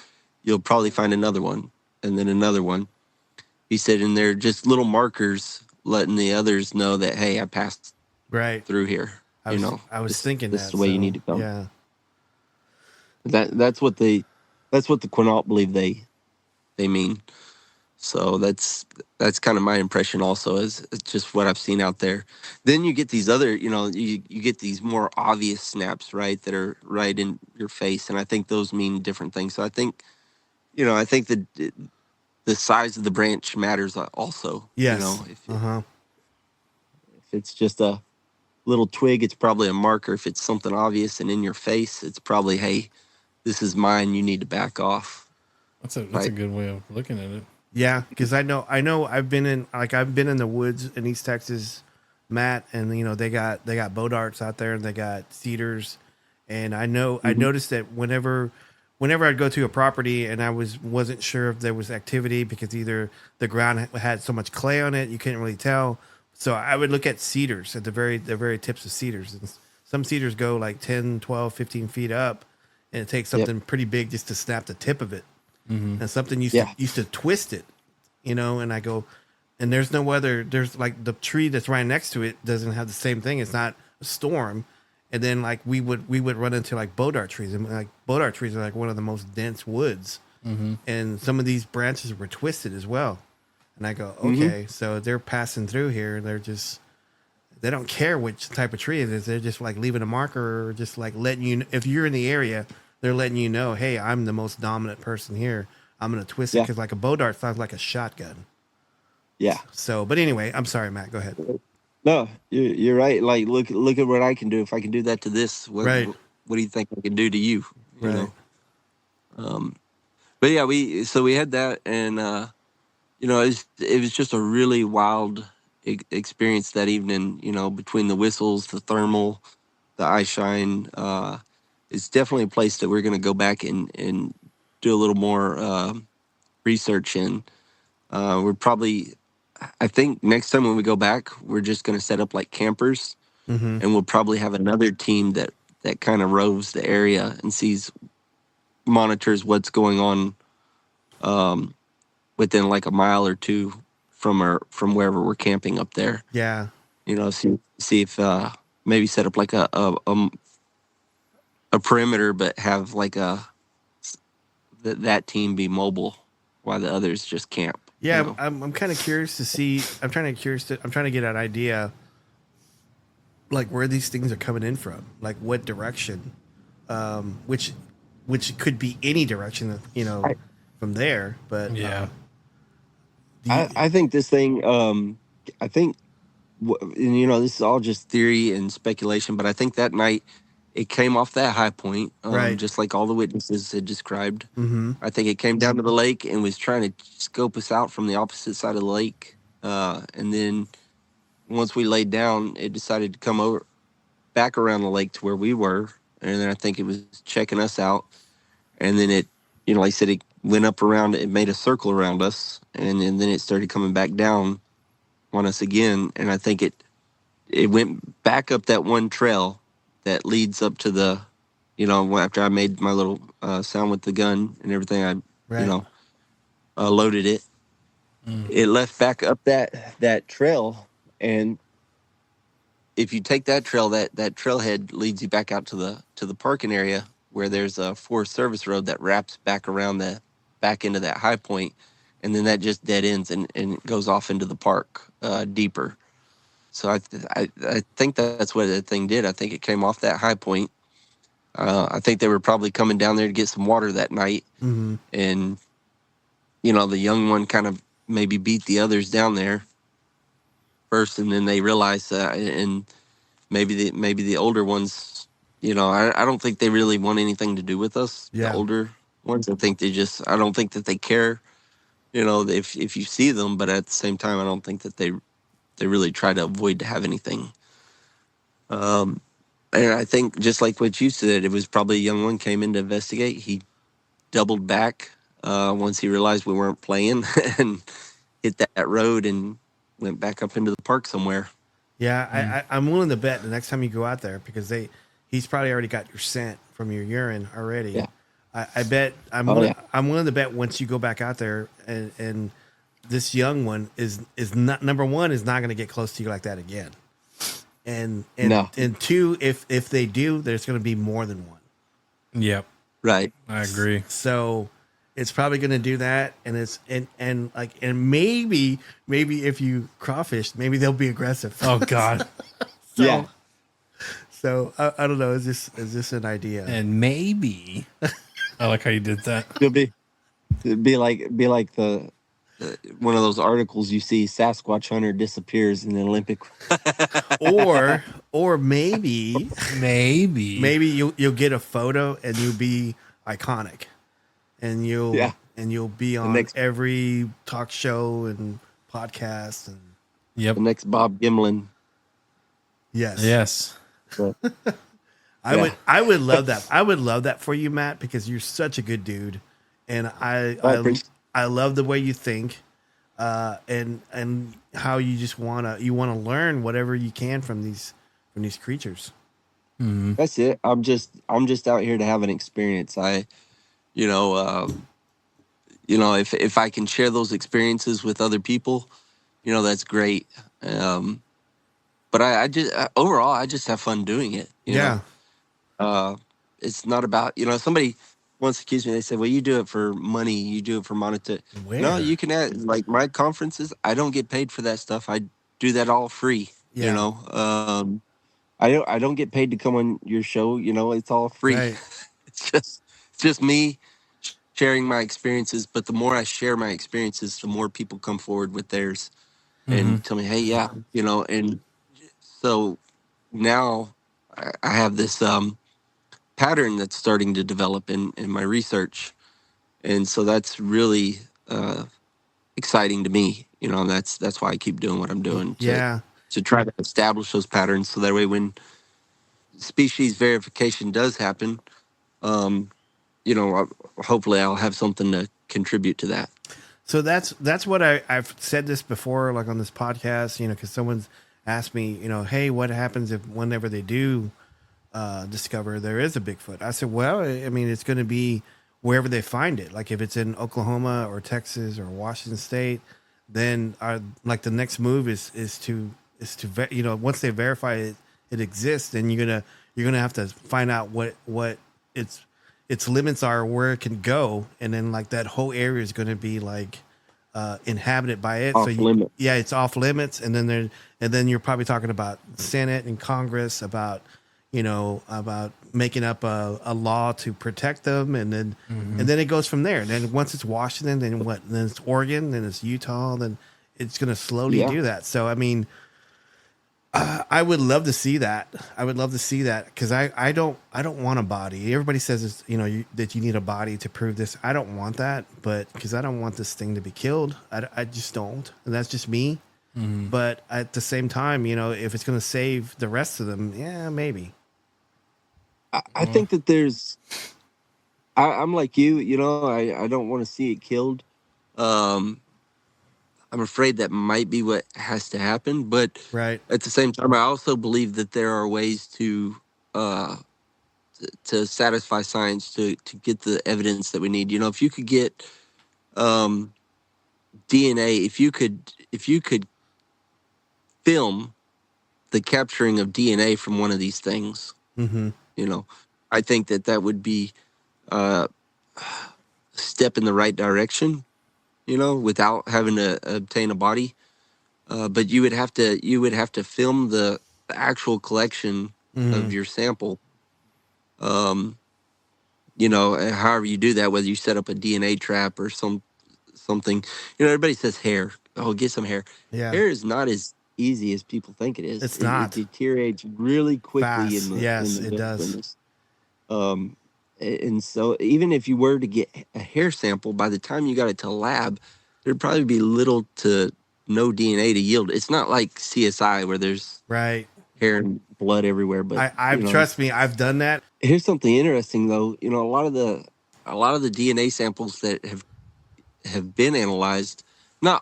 you'll probably find another one, and then another one. He said, and they're just little markers letting the others know that, hey, I passed through here. I was thinking this is the way you need to come. Yeah. That's what the Quinault believe they mean. So that's kind of my impression also, is just what I've seen out there. Then you get these other, you get these more obvious snaps, right, that are right in your face, and I think those mean different things. So I think that the size of the branch matters also. Yes. If it's just a little twig, it's probably a marker. If it's something obvious and in your face, it's probably, hey, this is mine, you need to back off. That's a good way of looking at it. Yeah, because I know I've been in the woods in East Texas, Matt, and they got bow darts out there and they got cedars, and I noticed that whenever I'd go to a property and I wasn't sure if there was activity, because either the ground had so much clay on it you couldn't really tell, so I would look at cedars, at the very tips of cedars, and some cedars go like 10, 12, 15 feet up, and it takes something pretty big just to snap the tip of it. And something used to twist it, and I go, and there's like the tree that's right next to it doesn't have the same thing. It's not a storm. And then like we would run into like bow dart trees, and like bow dart trees are like one of the most dense woods. And some of these branches were twisted as well. And I go, okay, so they're passing through here. They don't care which type of tree it is. They're just like leaving a marker, or just like letting you, if you're in the area, they're letting you know, hey, I'm the most dominant person here. I'm gonna twist it because like a bow dart sounds like a shotgun. Yeah. So, but anyway, I'm sorry, Matt. Go ahead. No, you're right. Like, look at what I can do. If I can do that to this, Right. what do you think I can do to you? You Right. know. But yeah, we had that, and it was just a really wild experience that evening. You know, between the whistles, the thermal, the eye shine. It's definitely a place that we're going to go back and do a little more research in. We're probably, I think next time when we go back, we're just going to set up like campers, Mm-hmm. and we'll probably have another team that kind of roves the area and monitors what's going on within like a mile or two from wherever we're camping up there. Yeah. You know, see if maybe set up like a perimeter, but have like that team be mobile while the others just camp. Yeah. You know? I'm kind of curious to see. I'm trying to get an idea, like where these things are coming in from, like what direction, which could be any direction, from there. But Yeah. I think this thing. I think, and this is all just theory and speculation, but I think that night it came off that high point, Right. just like all the witnesses had described. Mm-hmm. I think it came down to the lake and was trying to scope us out from the opposite side of the lake. And then once we laid down, it decided to come over back around the lake to where we were. And then I think it was checking us out. And then it, like I said, it went up around, it made a circle around us. And then it started coming back down on us again. And I think it went back up that one trail that leads up to the, after I made my little sound with the gun and everything, I, Right. Loaded it. It left back up that trail, and if you take that trail, that trailhead leads you back out to the parking area where there's a Forest Service road that wraps back around back into that high point, and then that just dead ends and goes off into the park deeper. So I think that's what the thing did. I think it came off that high point. I think they were probably coming down there to get some water that night, Mm-hmm. and the young one kind of maybe beat the others down there first, and then they realized that, and maybe the older ones, I don't think they really want anything to do with us. Yeah. The older ones, I don't think that they care, if you see them, but at the same time, I don't think that they really try to avoid to have anything. And I think just like what you said, it was probably a young one came in to investigate. He doubled back once he realized we weren't playing and hit that road and went back up into the park somewhere. Yeah, I'm willing to bet the next time you go out there, because he's probably already got your scent from your urine already. Yeah. I bet I'm willing to bet once you go back out there and this young one is not, number one, is not going to get close to you like that again. And No. and two, if they do, there's going to be more than one. Yep. Right. I agree. So it's probably going to do that, and it's and maybe if you crawfish, maybe they'll be aggressive. Oh God. Yeah. So I don't know. Is this an idea? And maybe I like how you did that. It'd be like the one of those articles you see, Sasquatch hunter disappears in the Olympic. or maybe you'll get a photo and you'll be iconic, and you'll be on every talk show and podcast and Yep. The next Bob Gimlin. Yes. So, I would love that. I would love that for you, Matt, because you're such a good dude, and I love the way you think, and how you just wanna learn whatever you can from these creatures. that's it. I'm just out here to have an experience. If I can share those experiences with other people, that's great. But I just overall, I just have fun doing it. You know? It's not about, somebody once accused me, they said, well, you do it for money, you do it for monetary. Where? No, you can add, like my conferences, I don't get paid for that stuff. I do that all free. Yeah. I don't get paid to come on your show. It's all free. Right. It's just just me sharing my experiences. But the more I share my experiences, the more people come forward with theirs Mm-hmm. and tell me, hey, yeah, and so now I have this pattern that's starting to develop in my research. And so that's really exciting to me, and that's why I keep doing what I'm doing Yeah. to try to establish those patterns. So that way, when species verification does happen, um, hopefully I'll have something to contribute to that. So that's what I've said this before, like on this podcast, because someone's asked me, hey, what happens if whenever they do discover there is a Bigfoot? I said, well, I mean, it's going to be wherever they find it. Like if it's in Oklahoma or Texas or Washington State, then like the next move is to once they verify it exists, then you're gonna have to find out what its limits are, where it can go, and then like that whole area is going to be like inhabited by it. Off limits. Yeah, it's off limits, and then you're probably talking about Senate and Congress about making up a law to protect them, and then it goes from there. And then once it's Washington, then what? Then it's Oregon, then it's Utah, then it's going to slowly do that. So I mean, I would love to see that. I would love to see that because I don't want a body. Everybody says it's, that you need a body to prove this. I don't want that, but because I don't want this thing to be killed. I just don't, and that's just me. Mm-hmm. But at the same time, if it's going to save the rest of them, yeah, maybe. I think that I'm like you, I don't want to see it killed. I'm afraid that might be what has to happen, but right at the same time, I also believe that there are ways to satisfy science to get the evidence that we need. If you could get DNA, if you could film the capturing of DNA from one of these things, mm-hmm. I think that would be a step in the right direction. Without having to obtain a body. But you would have to film the actual collection of your sample. However you do that, whether you set up a DNA trap or something. Everybody says hair. Oh, get some hair. Yeah. Hair is not as easy as people think it is. It's not. It deteriorates really quickly. Fast. Yes, it does. And so even if you were to get a hair sample, by the time you got it to a lab, there'd probably be little to no DNA to yield. It's not like CSI where there's right hair and blood everywhere. But I trust me, I've done that. Here's something interesting though. A lot of the DNA samples that have been analyzed. I'm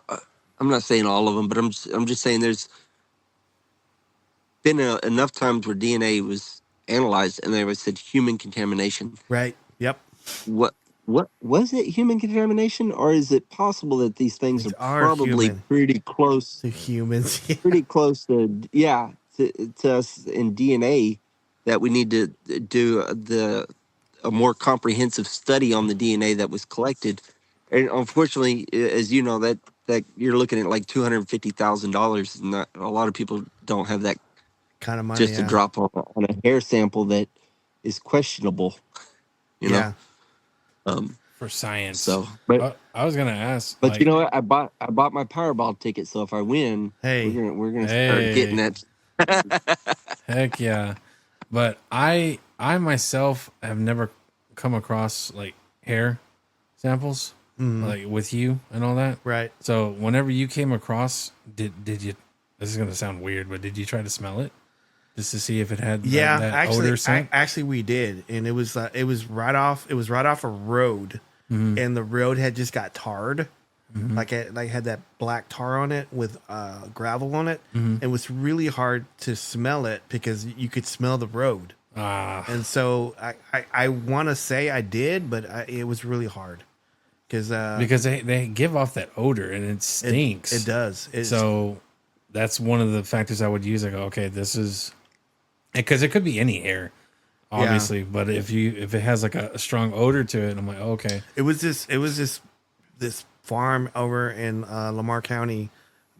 not saying all of them, but I'm just saying there's been enough times where DNA was analyzed and they always said human contamination. Right. Yep. What was it? Human contamination, or is it possible that these things are probably human. Pretty close to humans? Yeah. Pretty close to us in DNA, that we need to do a more comprehensive study on the DNA that was collected. And unfortunately, as you know, that you're looking at like $250,000, and not a lot of people don't have that kind of money just to drop on a hair sample that is questionable. Yeah. For science. So, but I was gonna ask. But you know what? I bought my Powerball ticket, so if I win, hey, we're gonna start getting it. Heck yeah! But I myself have never come across like hair samples like with you and all that. Right. So whenever you came across, did you? This is gonna sound weird, but did you try to smell it just to see if it had that odor scent? Actually, we did, and it was right off a road, and the road had just got tarred, like it had that black tar on it with gravel on it, and it was really hard to smell it because you could smell the road. And so I want to say I did, but it was really hard because they give off that odor and it stinks. It does. So that's one of the factors I would use. I go, okay, this is because it could be any hair, obviously, but if it has like a strong odor to it, I'm like, okay. It was this farm over in Lamar County,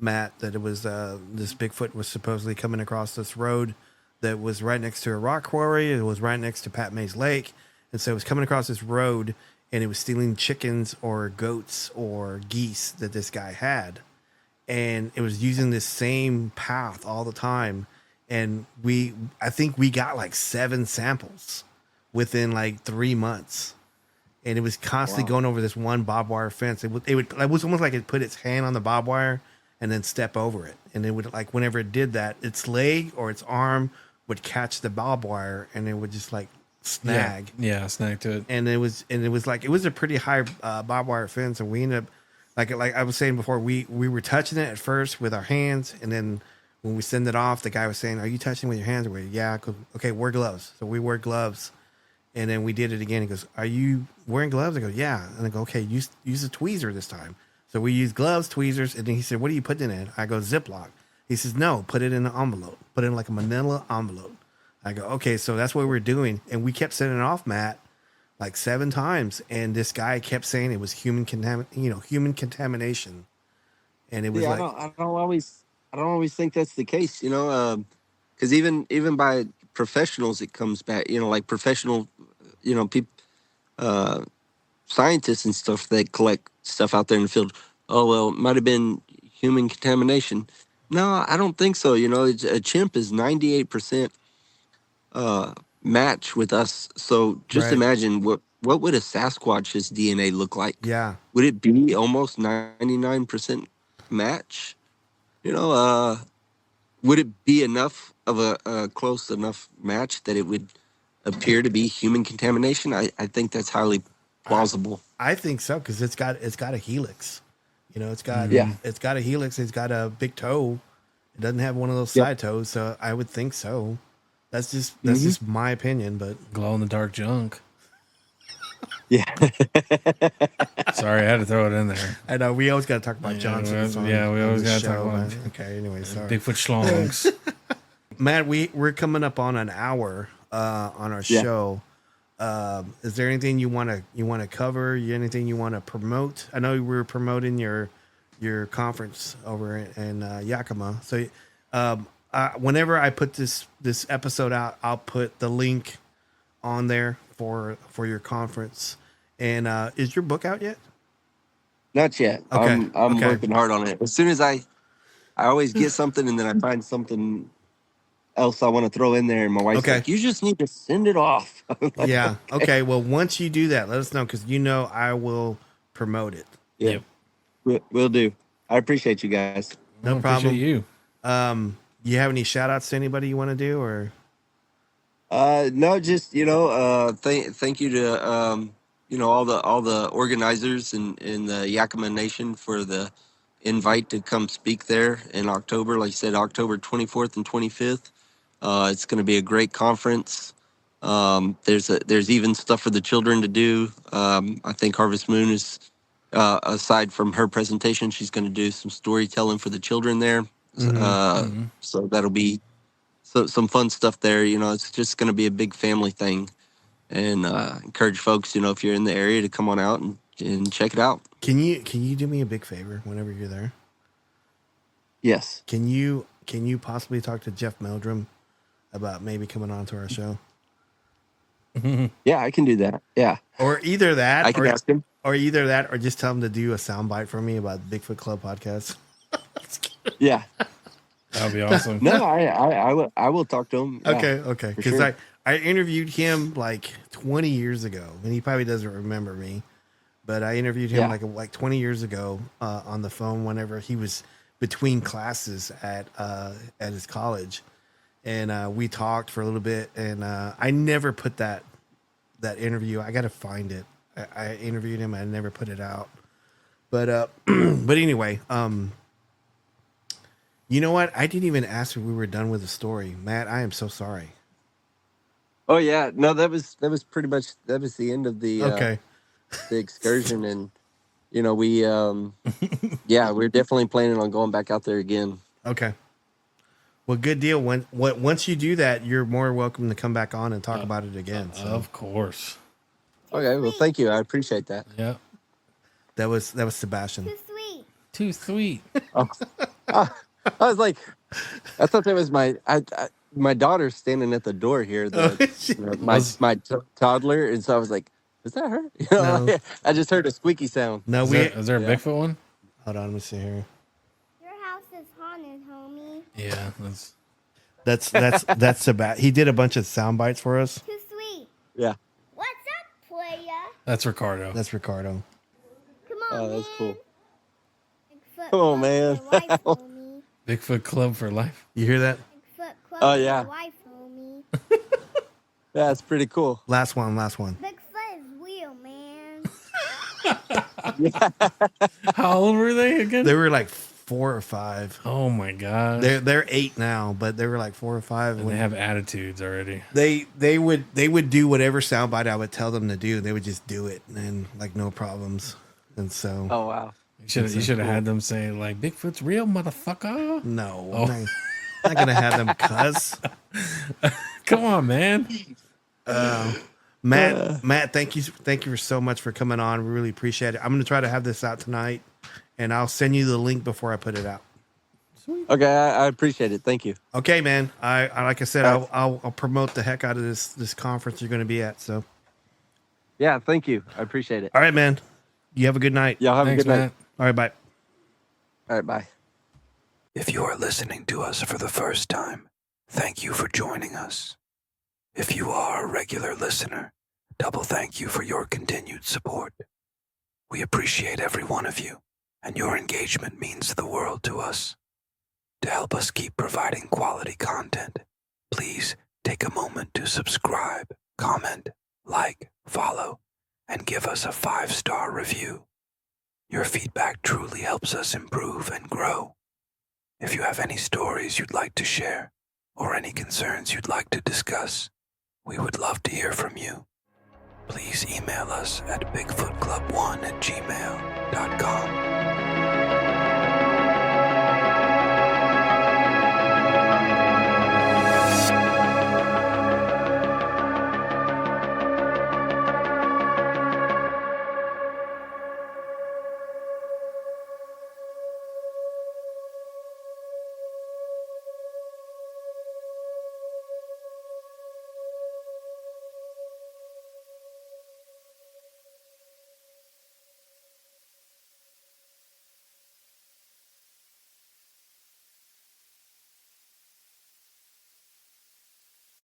Matt, that it was this Bigfoot was supposedly coming across this road that was right next to a rock quarry. It was right next to Pat May's Lake, And so it was coming across this road, and it was stealing chickens or goats or geese that this guy had. And it was using this same path all the time. And I think we got like 7 samples within like 3 months. And it was constantly going over this one barbed wire fence. It was almost like it put its hand on the barbed wire and then step over it. And it would, like, whenever it did that, its leg or its arm would catch the barbed wire, and it would just like snag. Yeah, snag to it. And it was a pretty high barbed wire fence, and we ended up, like I was saying before, we were touching it at first with our hands, and then when we send it off, the guy was saying, "Are you touching with your hands?" Or yeah, okay, wear gloves. So we wear gloves. And then we did it again. He goes, "Are you wearing gloves?" I go, "Yeah." And I go, "Okay, use a tweezer this time." So we use gloves, tweezers, and then he said, "What are you putting in it?" I go, "Ziploc." He says, "No, put it in an envelope. Put it in like a manila envelope." I go, "Okay." So that's what we're doing. And we kept sending it off, Matt, like 7 times. And this guy kept saying it was human contamination. And it was I don't always think that's the case, because even by professionals, it comes back, like professional, people, scientists and stuff that collect stuff out there in the field. Oh, well, it might have been human contamination. No, I don't think so. A chimp is 98% match with us. So just imagine what would a Sasquatch's DNA look like? Yeah. Would it be almost 99% match? Would it be enough of a close enough match that it would appear to be human contamination? I think that's highly plausible. I think so, because it's got a helix. It's got a helix. It's got a big toe. It doesn't have one of those side toes, so I would think so. That's just my opinion, but Glow in the dark junk. Yeah. Sorry, I had to throw it in there. I know we always got to talk about Johnson. We always got to talk about Okay, anyway, sorry. Bigfoot schlongs. Matt, we're coming up on an hour on our show. Is there anything you want to cover? Anything you want to promote? I know we were promoting your conference over in Yakima. So whenever I put this episode out, I'll put the link on there for your conference. And is your book out yet? Not yet. Okay. I'm working hard on it. As soon as I always get something, and then I find something else I want to throw in there, and my wife's like, "You just need to send it off." Yeah. Okay. Well, once you do that, let us know, because I will promote it. Yeah. Will do. I appreciate you guys. No problem. You. You have any shout outs to anybody you want to do, or? No, just thank you to all the organizers in the Yakima Nation for the invite to come speak there in October. Like you said, October 24th and 25th. It's going to be a great conference. There's even stuff for the children to do. I think Harvest Moon is, aside from her presentation, she's going to do some storytelling for the children there. So that'll be some fun stuff there. It's just going to be a big family thing, and encourage folks, if you're in the area, to come on out and check it out. Can you do me a big favor whenever you're there? Yes. Can you possibly talk to Jeff Meldrum about maybe coming on to our show? Yeah, I can do that. Yeah. Or either that, I can ask him. Or either that, or just tell him to do a soundbite for me about Bigfoot Club Podcast. Yeah. That would be awesome. No, I will talk to him. Yeah, okay. Because I interviewed him like 20 years ago, and he probably doesn't remember me, but I interviewed him like 20 years ago on the phone whenever he was between classes at his college, and we talked for a little bit, and I never put that interview. I got to find it. I interviewed him. I never put it out, but anyway, you know what? I didn't even ask if we were done with the story, Matt. I am so sorry. Oh yeah, no, that was pretty much the end of the the excursion, and we we're definitely planning on going back out there again. Okay. Well, good deal. Once you do that, you're more welcome to come back on and talk about it again. So. Of course. Okay. Well, thank you. I appreciate that. Yeah. That was Sebastian. Too sweet. Oh. I was like, I thought that was my daughter's standing at the door here. My toddler, and so I was like, "Is that her?" You know, No. I just heard a squeaky sound. No, Is there a Bigfoot one? Hold on, let me see here. Your house is haunted, homie. Yeah, That's about. He did a bunch of sound bites for us. Too sweet. Yeah. What's up, playa? that's Ricardo. That's Ricardo. Come on, Oh, that's man. cool. Bigfoot Come on, Club man. for life, homie. Bigfoot Club for life. You hear that? Bigfoot Club Oh, yeah. for life, homie. Yeah, it's pretty cool. Last one. Bigfoot is real, man. How old were they again? They were like 4 or 5. Oh my god. They're 8 now, but they were like 4 or 5. And they have attitudes already. They would do whatever soundbite I would tell them to do. They would just do it, and like no problems. And so, Oh wow. You should have had them say like Bigfoot's real, motherfucker. no, Oh. I'm not gonna have them cuss. Come on, man. Matt, thank you for so much for coming on. We really appreciate it. I'm gonna try to have this out tonight, and I'll send you the link before I put it out. Okay, I appreciate it. Thank you. Okay, man. I like I said, I'll promote the heck out of this conference you're gonna be at. So, Yeah, thank you. I appreciate it. all right, man. You have a good night. Y'all have Thanks, a good night. Matt. All right, bye. All right, bye. If you are listening to us for the first time, thank you for joining us. If you are a regular listener, double thank you for your continued support. We appreciate every one of you, and your engagement means the world to us. To help us keep providing quality content, please take a moment to subscribe, comment, like, follow, and give us a 5-star review. Your feedback truly helps us improve and grow. If you have any stories you'd like to share, or any concerns you'd like to discuss, we would love to hear from you. Please email us at bigfootclub1@gmail.com.